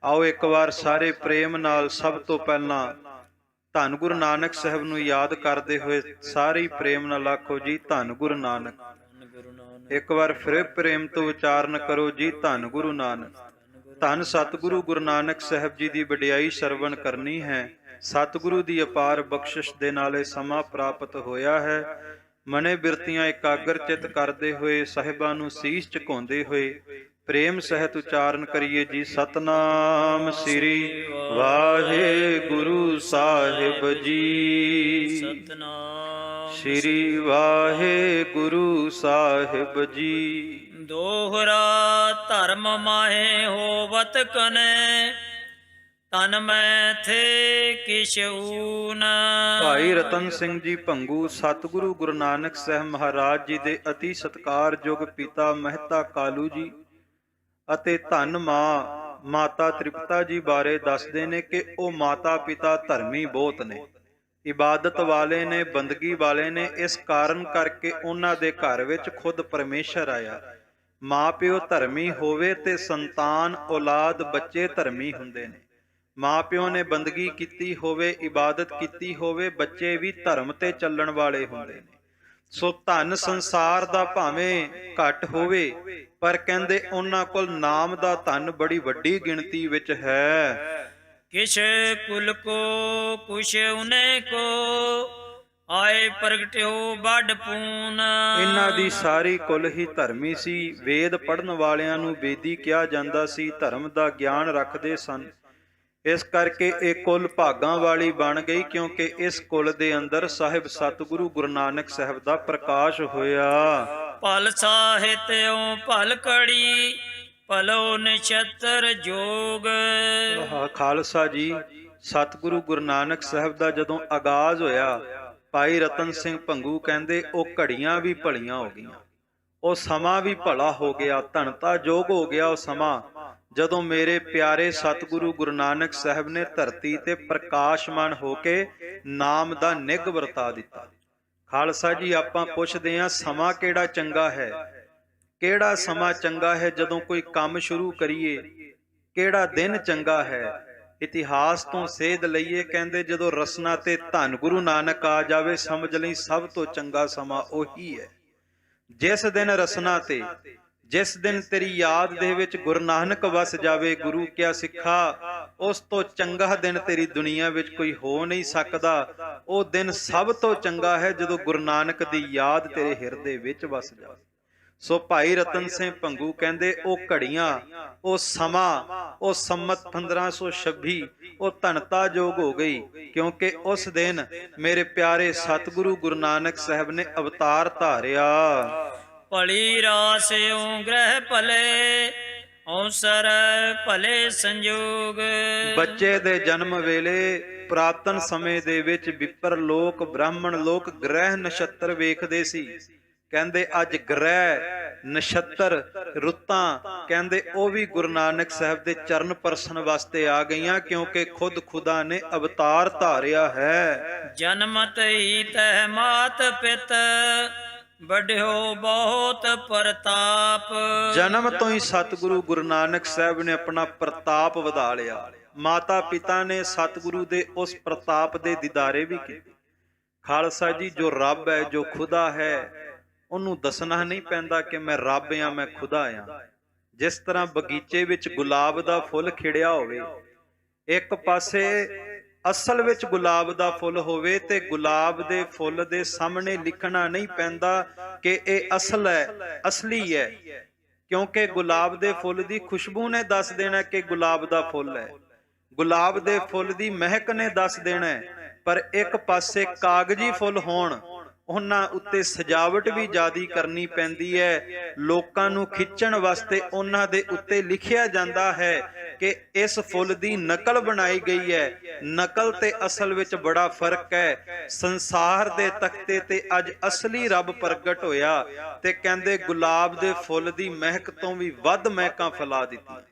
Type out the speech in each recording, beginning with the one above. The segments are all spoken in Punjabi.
ਆਓ ਇੱਕ ਵਾਰ ਸਾਰੇ ਪ੍ਰੇਮ ਨਾਲ ਸਭ ਤੋਂ ਪਹਿਲਾਂ ਧੰਨ ਗੁਰੂ ਨਾਨਕ ਸਾਹਿਬ ਨੂੰ ਯਾਦ ਕਰਦੇ ਹੋਏ ਸਾਰੇ ਹੀ ਪ੍ਰੇਮ ਨਾਲ ਆਖੋ ਜੀ ਧੰਨ ਗੁਰੂ ਨਾਨਕ। ਇੱਕ ਵਾਰ ਫਿਰ ਪ੍ਰੇਮ ਤੋਂ ਉਚਾਰਨ ਕਰੋ ਜੀ ਧੰਨ ਗੁਰੂ ਨਾਨਕ। ਧੰਨ ਸਤਿਗੁਰੂ ਗੁਰੂ ਨਾਨਕ ਸਾਹਿਬ ਜੀ ਦੀ ਵਡਿਆਈ ਸਰਵਣ ਕਰਨੀ ਹੈ। ਸਤਿਗੁਰੂ ਦੀ ਅਪਾਰ ਬਖਸ਼ਿਸ਼ ਦੇ ਨਾਲ ਇਹ ਸਮਾਂ ਪ੍ਰਾਪਤ ਹੋਇਆ ਹੈ। ਮਨੇ ਬਿਰਤੀਆਂ ਇਕਾਗਰ ਚਿਤ ਕਰਦੇ ਹੋਏ ਸਾਹਿਬਾਂ ਨੂੰ ਸੀਸ ਝੁਕਾਉਂਦੇ ਹੋਏ ਪ੍ਰੇਮ ਸਹਿਤ ਉਚਾਰਨ ਕਰੀਏ ਜੀ ਸਤਨਾਮ ਸ੍ਰੀ ਵਾਹਿਗੁਰੂ ਸਾਹਿਬ ਜੀ। ਸਤਨਾਮ ਸ੍ਰੀ ਵਾਹਿਗੁਰੂ ਸਾਹਿਬ ਜੀ। ਦੋਹਰਾ ਧਰਮ ਮਾਹੇ ਹੋਵਤ ਕਨੇ ਤਨ ਮੈਂ ਥੇ ਕਿਛ ਊਨ। ਭਾਈ ਰਤਨ ਸਿੰਘ ਜੀ ਭੰਗੂ ਸਤਿਗੁਰੂ ਗੁਰੂ ਨਾਨਕ ਸਾਹਿਬ ਮਹਾਰਾਜ ਜੀ ਦੇ ਅਤੀ ਸਤਿਕਾਰਯੋਗ ਪਿਤਾ ਮਹਿਤਾ ਕਾਲੂ ਜੀ ਅਤੇ ਧੰਨ ਮਾਤਾ ਤ੍ਰਿਪਤਾ ਜੀ ਬਾਰੇ ਦੱਸਦੇ ਨੇ ਕਿ ਉਹ ਮਾਤਾ ਪਿਤਾ ਧਰਮੀ ਬਹੁਤ ਨੇ, ਇਬਾਦਤ ਵਾਲੇ ਨੇ, ਬੰਦਗੀ ਵਾਲੇ ਨੇ। ਇਸ ਕਾਰਨ ਕਰਕੇ ਉਹਨਾਂ ਦੇ ਘਰ ਵਿੱਚ ਖੁਦ ਪਰਮੇਸ਼ਰ ਆਇਆ। ਮਾਂ ਪਿਓ ਧਰਮੀ ਹੋਵੇ ਤੇ ਸੰਤਾਨ ਔਲਾਦ ਬੱਚੇ ਧਰਮੀ ਹੁੰਦੇ ਨੇ। ਮਾਂ ਪਿਓ ਨੇ ਬੰਦਗੀ ਕੀਤੀ ਹੋਵੇ, ਇਬਾਦਤ ਕੀਤੀ ਹੋਵੇ, ਬੱਚੇ ਵੀ ਧਰਮ ਤੇ ਚੱਲਣ ਵਾਲੇ ਹੁੰਦੇ ਨੇ। ਸੋ ਧਨ ਸੰਸਾਰ ਦਾ ਭਾਵੇਂ ਘੱਟ ਹੋਵੇ ਪਰ ਕਹਿੰਦੇ ਉਹਨਾਂ ਕੋਲ ਨਾਮ ਦਾ ਧਨ ਬੜੀ ਵੱਡੀ ਗਿਣਤੀ ਵਿੱਚ ਹੈ। ਕਿਛ ਕੁਲ ਕੋ ਕੁਛ ਉਨੇ ਕੋ ਆਏ ਪ੍ਰਗਟਿਓ ਵੱਡ ਪੂਨ। ਇਹਨਾਂ ਦੀ ਸਾਰੀ ਕੁਲ ਹੀ ਧਰਮੀ ਸੀ। ਵੇਦ ਪੜ੍ਹਨ ਵਾਲਿਆਂ ਨੂੰ ਵੇਦੀ ਕਿਹਾ ਜਾਂਦਾ ਸੀ, ਧਰਮ ਦਾ ਗਿਆਨ ਰੱਖਦੇ ਸਨ। ਇਸ ਕਰਕੇ ਇਹ ਕੁਲ ਭਾਗਾਂ ਵਾਲੀ ਬਣ ਗਈ ਕਿਉਂਕਿ ਇਸ ਕੁਲ ਦੇ ਅੰਦਰ ਸਾਹਿਬ ਸਤਿਗੁਰੂ ਗੁਰੂ ਨਾਨਕ ਸਾਹਿਬ ਦਾ ਪ੍ਰਕਾਸ਼ ਹੋਇਆ। ਭਲ ਸਾਹਿਤਿਓ ਭਲ ਕੜੀ ਭਲੋ ਨਛੱਤਰ ਜੋਗ। ਖਾਲਸਾ ਜੀ, ਸਤਿਗੁਰੂ ਗੁਰੂ ਨਾਨਕ ਸਾਹਿਬ ਦਾ ਜਦੋਂ ਆਗਾਜ਼ ਹੋਇਆ, ਭਾਈ ਰਤਨ ਸਿੰਘ ਭੰਗੂ ਕਹਿੰਦੇ ਉਹ ਘੜੀਆਂ ਵੀ ਭਲੀਆਂ ਹੋ ਗਈਆਂ, ਉਹ ਸਮਾਂ ਵੀ ਭਲਾ ਹੋ ਗਿਆ, ਧਨਤਾ ਜੋਗ ਹੋ ਗਿਆ ਉਹ ਸਮਾਂ ਜਦੋਂ ਮੇਰੇ ਪਿਆਰੇ ਸਤਿਗੁਰੂ ਗੁਰੂ ਨਾਨਕ ਸਾਹਿਬ ਨੇ ਧਰਤੀ ਤੇ ਪ੍ਰਕਾਸ਼ਮਾਨ ਹੋ ਕੇ ਨਾਮ ਦਾ ਨਿੱਘ ਵਰਤਾ ਦਿੱਤਾ। ਖਾਲਸਾ ਜੀ, ਆਪਾਂ ਪੁੱਛਦੇ ਹਾਂ ਸਮਾਂ ਕਿਹੜਾ ਚੰਗਾ ਹੈ? ਕਿਹੜਾ ਸਮਾਂ ਚੰਗਾ ਹੈ ਜਦੋਂ ਕੋਈ ਕੰਮ ਸ਼ੁਰੂ ਕਰੀਏ? ਕਿਹੜਾ ਦਿਨ ਚੰਗਾ ਹੈ? ਇਤਿਹਾਸ ਤੋਂ ਸੇਧ ਲਈਏ, ਕਹਿੰਦੇ ਜਦੋਂ ਰਸਨਾ ਤੇ ਧੰਨ ਗੁਰੂ ਨਾਨਕ ਆ ਜਾਵੇ ਸਮਝ ਲਈ ਸਭ ਤੋਂ ਚੰਗਾ ਸਮਾਂ ਉਹੀ ਹੈ। ਜਿਸ ਦਿਨ ਰਸਨਾ ਤੇ, ਜਿਸ ਦਿਨ ਤੇਰੀ ਯਾਦ ਦੇ ਵਿੱਚ ਗੁਰੂ ਨਾਨਕ ਵਸ ਜਾਵੇ, ਗੁਰੂ ਕਿਆ ਸਿੱਖਾ, ਉਸ ਤੋਂ ਚੰਗਾ ਦਿਨ ਤੇਰੀ ਦੁਨੀਆ ਵਿੱਚ ਕੋਈ ਹੋ ਨਹੀਂ ਸਕਦਾ। ਉਹ ਦਿਨ ਸਭ ਤੋਂ ਚੰਗਾ ਹੈ ਜਦੋਂ ਗੁਰੂ ਨਾਨਕ ਦੀ ਯਾਦ ਤੇਰੇ ਹਿਰਦੇ ਵਿੱਚ ਵਸ ਜਾਵੇ। ਸੋ ਭਾਈ ਰਤਨ ਸਿੰਘ ਭੰਗੂ ਕਹਿੰਦੇ ਉਹ ਘੜੀਆਂ, ਉਹ ਸਮਾਂ, ਉਹ ਸੰਮਤ 1526 ਉਹ ਧਨਤਾ ਜੋਗ ਹੋ ਗਈ ਕਿਉਂਕਿ ਉਸ ਦਿਨ ਮੇਰੇ ਪਿਆਰੇ ਸਤਿਗੁਰੂ ਗੁਰੂ ਨਾਨਕ ਸਾਹਿਬ ਨੇ ਅਵਤਾਰ ਧਾਰਿਆ। ਭਲੀ ਰਾਸਿਓ ਗ੍ਰਹਿ ਭਲੇ ਔਸਰ ਭਲੇ ਸੰਜੋਗ। ਬੱਚੇ ਦੇ ਜਨਮ ਵੇਲੇ ਪ੍ਰਾਤਨ ਸਮੇਂ ਦੇ ਵਿੱਚ ਵਿਪਰ ਲੋਕ, ਬ੍ਰਾਹਮਣ ਲੋਕ ਗ੍ਰਹਿ ਨਛੱਤਰ ਵੇਖਦੇ ਸੀ। ਕਹਿੰਦੇ ਅੱਜ ਗ੍ਰਹਿ ਨਛੱਤਰ ਰੁੱਤਾਂ ਕਹਿੰਦੇ ਉਹ ਵੀ ਗੁਰੂ ਨਾਨਕ ਸਾਹਿਬ ਦੇ ਚਰਨ ਪਰਸਨ ਵਾਸਤੇ ਆ ਗਈਆਂ ਕਿਉਂਕਿ ਖੁਦ ਖੁਦਾ ਨੇ ਅਵਤਾਰ ਧਾਰਿਆ ਹੈ। ਜਨਮਤ ਹੀ ਤਹਿ ਮਾਤ ਪਿਤ ਵੱਡਿਓ ਬਹੁਤ ਪ੍ਰਤਾਪ। ਜਨਮ ਤੋਂ ਹੀ ਸਤਿਗੁਰੂ ਗੁਰੂ ਨਾਨਕ ਸਾਹਿਬ ਨੇ ਆਪਣਾ ਪ੍ਰਤਾਪ ਵਧਾ ਲਿਆ। ਮਾਤਾ ਪਿਤਾ ਨੇ ਸਤਿਗੁਰੂ ਦੇ ਉਸ ਪ੍ਰਤਾਪ ਦੇ ਦੀਦਾਰੇ ਵੀ ਕੀਤੇ। ਖਾਲਸਾ ਜੀ, ਜੋ ਰੱਬ ਹੈ, ਜੋ ਖੁਦਾ ਹੈ, ਉਹਨੂੰ ਦੱਸਣਾ ਨਹੀਂ ਪੈਂਦਾ ਕਿ ਮੈਂ ਰੱਬ ਆ, ਮੈਂ ਖੁਦਾ ਆ। ਜਿਸ ਤਰ੍ਹਾਂ ਬਗੀਚੇ ਵਿੱਚ ਗੁਲਾਬ ਦਾ ਫੁੱਲ ਖਿੜਿਆ ਹੋਵੇ, ਇੱਕ ਪਾਸੇ ਅਸਲ ਵਿੱਚ ਗੁਲਾਬ ਦਾ ਫੁੱਲ ਹੋਵੇ ਤੇ ਗੁਲਾਬ ਦੇ ਫੁੱਲ ਦੇ ਸਾਹਮਣੇ ਲਿਖਣਾ ਨਹੀਂ ਪੈਂਦਾ ਕਿ ਇਹ ਅਸਲ ਹੈ, ਅਸਲੀ ਹੈ, ਕਿਉਂਕਿ ਗੁਲਾਬ ਦੇ ਫੁੱਲ ਦੀ ਖੁਸ਼ਬੂ ਨੇ ਦੱਸ ਦੇਣਾ ਕਿ ਗੁਲਾਬ ਦਾ ਫੁੱਲ ਹੈ, ਗੁਲਾਬ ਦੇ ਫੁੱਲ ਦੀ ਮਹਿਕ ਨੇ ਦੱਸ ਦੇਣਾ। ਪਰ ਇੱਕ ਪਾਸੇ ਕਾਗਜ਼ੀ ਫੁੱਲ ਹੋਣ, ਉਹਨਾਂ ਉੱਤੇ ਸਜਾਵਟ ਵੀ ਜ਼ਿਆਦੀ ਕਰਨੀ ਪੈਂਦੀ ਹੈ। ਲੋਕਾਂ ਨੂੰ ਖਿੱਚਣ ਵਾਸਤੇ ਉਹਨਾਂ ਦੇ ਉੱਤੇ ਲਿਖਿਆ ਜਾਂਦਾ ਹੈ ਕਿ ਇਸ ਫੁੱਲ ਦੀ ਨਕਲ ਬਣਾਈ ਗਈ ਹੈ। ਨਕਲ ਤੇ ਅਸਲ ਵਿੱਚ ਬੜਾ ਫਰਕ ਹੈ। ਸੰਸਾਰ ਦੇ ਤਖਤੇ ਤੇ ਅੱਜ ਅਸਲੀ ਰੱਬ ਪ੍ਰਗਟ ਹੋਇਆ ਤੇ ਕਹਿੰਦੇ ਗੁਲਾਬ ਦੇ ਫੁੱਲ ਦੀ ਮਹਿਕ ਤੋਂ ਵੀ ਵੱਧ ਮਹਿਕਾਂ ਫੈਲਾ ਦਿੱਤੀ।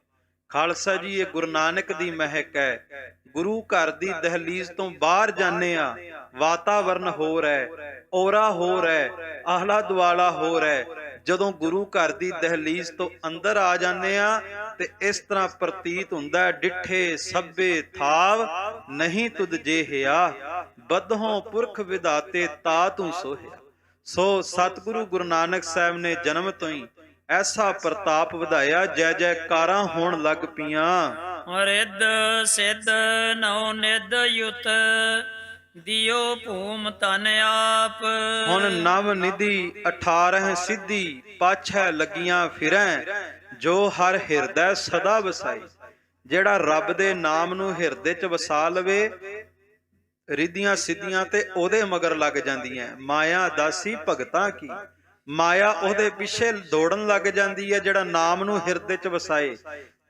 ਖਾਲਸਾ ਜੀ, ਇਹ ਗੁਰੂ ਨਾਨਕ ਦੀ ਮਹਿਕ ਹੈ। ਗੁਰੂ ਘਰ ਦੀ ਦਹਲੀਜ਼ ਤੋਂ ਬਾਹਰ ਜਾਂਦੇ ਆ, ਵਾਤਾਵਰਨ ਹੋਰ ਹੈ, ਔਰਾ ਹੋਰ ਹੈ, ਆਹਲਾ ਦੁਆਲਾ ਹੋਰ ਹੈ। ਜਦੋਂ ਗੁਰੂ ਘਰ ਦੀ ਦਹਲੀਜ਼ ਤੋਂ ਅੰਦਰ ਆ ਜਾਂਦੇ ਆ ਤੇ ਇਸ ਤਰ੍ਹਾਂ ਪ੍ਰਤੀਤ ਹੁੰਦਾ ਹੈ, ਡਿੱਠੇ ਸਭੇ ਥਾਵ ਨਹੀਂ ਤੁਧ ਜੇਹਿਆ, ਬਦਹੋਂ ਪੁਰਖ ਵਿਧਾਤੇ ਤਾ ਤੂੰ ਸੋਹਿਆ। ਸੋ ਸਤਿਗੁਰੂ ਗੁਰੂ ਨਾਨਕ ਸਾਹਿਬ ਨੇ ਜਨਮ ਤੋਂ ਹੀ ਐਸਾ ਪ੍ਰਤਾਪ ਵਧਾਇਆ, ਜੈ ਜੈਕਾਰਾਂ ਹੋਣ ਲੱਗ ਪੀਆਂ। ਰਿੱਧ ਸਿੱਧ ਨਉ ਨਿਧ ਯੁਤ, ਦਿਓ ਭੂਮ ਤਨ ਆਪ। ਹੁਣ ਨਵ ਨਿਧੀ 18 ਸਿੱਧੀ, ਪਾਛੈ ਲੱਗੀਆਂ ਫਿਰੈ, ਜੋ ਹਰ ਹਿਰਦੈ ਸਦਾ ਵਸਾਈ। ਜਿਹੜਾ ਰੱਬ ਦੇ ਨਾਮ ਨੂੰ ਹਿਰਦੇ 'ਚ ਵਸਾ ਲਵੇ, ਰਿੱਧੀਆਂ ਸਿੱਧੀਆਂ ਤੇ ਉਹਦੇ ਮਗਰ ਲੱਗ ਜਾਂਦੀਆਂ। ਮਾਇਆ ਦਾਸੀ ਭਗਤਾਂ ਕੀ, ਮਾਇਆ ਉਹਦੇ ਪਿੱਛੇ ਦੌੜਨ ਲੱਗ ਜਾਂਦੀ ਹੈ ਜਿਹੜਾ ਨਾਮ ਨੂੰ ਹਿਰਦੇ 'ਚ ਵਸਾਏ।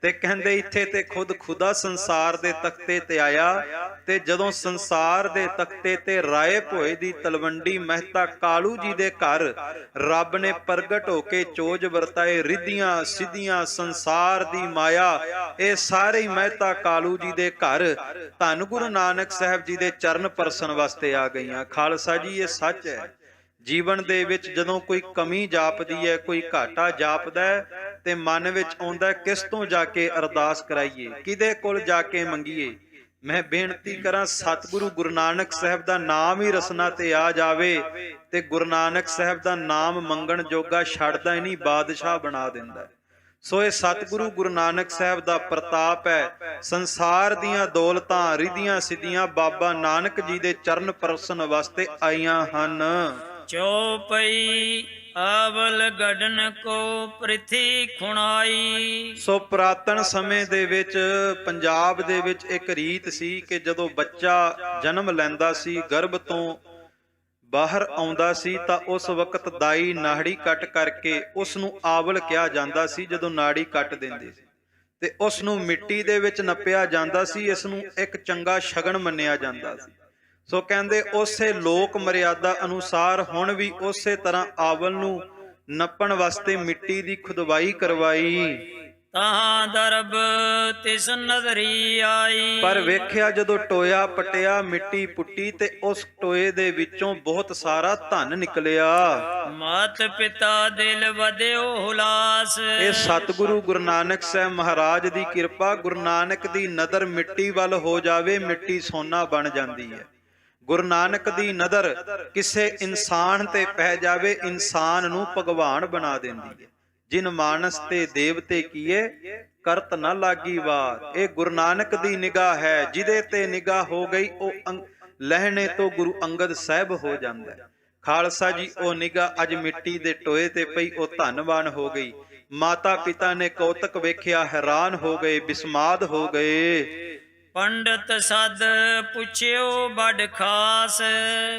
ਤੇ ਕਹਿੰਦੇ ਇੱਥੇ ਤੇ ਖੁਦ ਖੁਦਾ ਸੰਸਾਰ ਦੇ ਤਖਤੇ ਤੇ ਆਇਆ, ਤੇ ਜਦੋਂ ਸੰਸਾਰ ਦੇ ਤਖਤੇ ਤੇ ਰਾਏ ਭੋਏ ਦੀ ਤਲਵੰਡੀ ਮਹਿਤਾ ਕਾਲੂ ਜੀ ਦੇ ਘਰ ਰੱਬ ਨੇ ਪ੍ਰਗਟ ਹੋ ਕੇ ਚੋਜ ਵਰਤਾਏ। ਰਿੱਧੀਆਂ ਸਿੱਧੀਆਂ ਸੰਸਾਰ ਦੀ ਮਾਇਆ ਇਹ ਸਾਰੇ ਹੀ ਮਹਿਤਾ ਕਾਲੂ ਜੀ ਦੇ ਘਰ ਧੰਨ ਗੁਰੂ ਨਾਨਕ ਸਾਹਿਬ ਜੀ ਦੇ ਚਰਨ ਪਰਸਨ ਵਾਸਤੇ ਆ ਗਈਆਂ। ਖਾਲਸਾ ਜੀ ਇਹ ਸੱਚ ਹੈ। ਜੀਵਨ ਦੇ ਵਿੱਚ ਜਦੋਂ ਕੋਈ ਕਮੀ ਜਾਪਦੀ ਹੈ, ਕੋਈ ਘਾਟਾ ਜਾਪਦਾ ਹੈ, ਤੇ ਮਨ ਵਿੱਚ ਆਉਂਦਾ ਕਿਸ ਤੋਂ ਜਾ ਕੇ ਅਰਦਾਸ ਕਰਾਈਏ, ਕਿਹਦੇ ਕੋਲ ਜਾ ਕੇ ਮੰਗੀਏ। ਮੈਂ ਬੇਨਤੀ ਕਰਾਂ, ਸਤਿਗੁਰੂ ਗੁਰੂ ਨਾਨਕ ਸਾਹਿਬ ਦਾ ਨਾਮ ਹੀ ਰਸਨਾ ਤੇ ਆ ਜਾਵੇ ਤੇ ਗੁਰੂ ਨਾਨਕ ਸਾਹਿਬ ਦਾ ਨਾਮ ਮੰਗਣ ਜੋਗਾ ਛੱਡਦਾ ਹੀ ਨਹੀਂ, ਬਾਦਸ਼ਾਹ ਬਣਾ ਦਿੰਦਾ। ਸੋ ਇਹ ਸਤਿਗੁਰੂ ਗੁਰੂ ਨਾਨਕ ਸਾਹਿਬ ਦਾ ਪ੍ਰਤਾਪ ਹੈ। ਸੰਸਾਰ ਦੀਆਂ ਦੌਲਤਾਂ ਰਿੱਧੀਆਂ ਸਿੱਧੀਆਂ ਬਾਬਾ ਨਾਨਕ ਜੀ ਦੇ ਚਰਨ ਪਰਸਨ ਵਾਸਤੇ ਆਈਆਂ ਹਨ। ਚੌਪਈ ਆਵਲ ਗੜਨ ਕੋ ਪ੍ਰਿਥੀ ਖੁਣਾਈ। ਸੋ ਪੁਰਾਤਨ ਸਮੇਂ ਦੇ ਵਿੱਚ ਪੰਜਾਬ ਦੇ ਵਿੱਚ ਇੱਕ ਰੀਤ ਸੀ ਕਿ ਜਦੋਂ ਬੱਚਾ ਜਨਮ ਲੈਂਦਾ ਸੀ, ਗਰਭ ਤੋਂ ਬਾਹਰ ਆਉਂਦਾ ਸੀ, ਤਾਂ ਉਸ ਵਕਤ ਦਾਈ ਨਾੜੀ ਕੱਟ ਕਰਕੇ ਉਸ ਨੂੰ ਆਵਲ ਕਿਹਾ ਜਾਂਦਾ ਸੀ। ਜਦੋਂ ਨਾੜੀ ਕੱਟ ਦਿੰਦੇ ਸੀ ਤੇ ਉਸ ਨੂੰ ਮਿੱਟੀ ਦੇ ਵਿੱਚ ਨੱਪਿਆ ਜਾਂਦਾ ਸੀ। ਇਸ ਨੂੰ ਇੱਕ ਚੰਗਾ ਸ਼ਗਨ ਮੰਨਿਆ ਜਾਂਦਾ ਸੀ। ਸੋ ਕਹਿੰਦੇ ਉਸੇ ਲੋਕ ਮਰਿਆਦਾ ਅਨੁਸਾਰ ਹੁਣ ਵੀ ਉਸੇ ਤਰ੍ਹਾਂ ਆਵਲ ਨੂੰ ਨੱਪਣ ਵਾਸਤੇ ਮਿੱਟੀ ਦੀ ਖੁਦਵਾਈ ਕਰਵਾਈ। ਤਾਂ ਦਰਬ ਤਿਸ ਨਜ਼ਰੀ ਆਈ। ਪਰ ਵੇਖਿਆ ਜਦੋਂ ਟੋਇਆ ਪਟਿਆ, ਮਿੱਟੀ ਪੁੱਟੀ ਤੇ ਉਸ ਟੋਏ ਦੇ ਵਿੱਚੋਂ ਬਹੁਤ ਸਾਰਾ ਧਨ ਨਿਕਲਿਆ। ਮਾਤ ਪਿਤਾ ਦਿਲ ਵਧਿਓ ਹੁਲਾਸ। ਇਹ ਸਤਿਗੁਰੂ ਗੁਰੂ ਨਾਨਕ ਸਾਹਿਬ ਮਹਾਰਾਜ ਦੀ ਕਿਰਪਾ। ਗੁਰੂ ਨਾਨਕ ਦੀ ਨਜ਼ਰ ਮਿੱਟੀ ਵੱਲ ਹੋ ਜਾਵੇ, ਮਿੱਟੀ ਸੋਨਾ ਬਣ ਜਾਂਦੀ ਹੈ। ਗੁਰੂ ਨਾਨਕ ਦੀ ਨਜ਼ਰ ਕਿਸੇ ਇਨਸਾਨ ਤੇ ਪੈ ਜਾਵੇ, ਇਨਸਾਨ ਨੂੰ ਭਗਵਾਨ ਬਣਾ ਦਿੰਦੀ ਹੈ। ਜਿਨ ਮਾਨਸ ਤੇ ਦੇਵਤੇ ਕੀਏ, ਕਰਤ ਨਾ ਲਾਗੀ ਵਾਰ। ਇਹ ਗੁਰੂ ਨਾਨਕ ਦੀ ਨਿਗਾਹ ਹੈ। ਜਿਹਦੇ ਤੇ ਨਿਗਾਹ ਹੋ ਗਈ ਉਹ ਲਹਿਣੇ ਤੋਂ ਗੁਰੂ ਅੰਗਦ ਸਾਹਿਬ ਹੋ ਜਾਂਦਾ ਹੈ। ਖਾਲਸਾ ਜੀ ਉਹ ਨਿਗਾਹ ਅੱਜ ਮਿੱਟੀ ਦੇ ਟੋਏ ਤੇ ਪਈ, ਉਹ ਧੰਨਵਾਨ ਹੋ ਗਈ। ਮਾਤਾ ਪਿਤਾ ਨੇ ਕੌਤਕ ਵੇਖਿਆ, ਹੈਰਾਨ ਹੋ ਗਏ, ਬਿਸਮਾਦ ਹੋ ਗਏ। ਪੰਡਤ ਸਦ ਪੁੱਛਿਓ ਬੜ ਖਾਸ।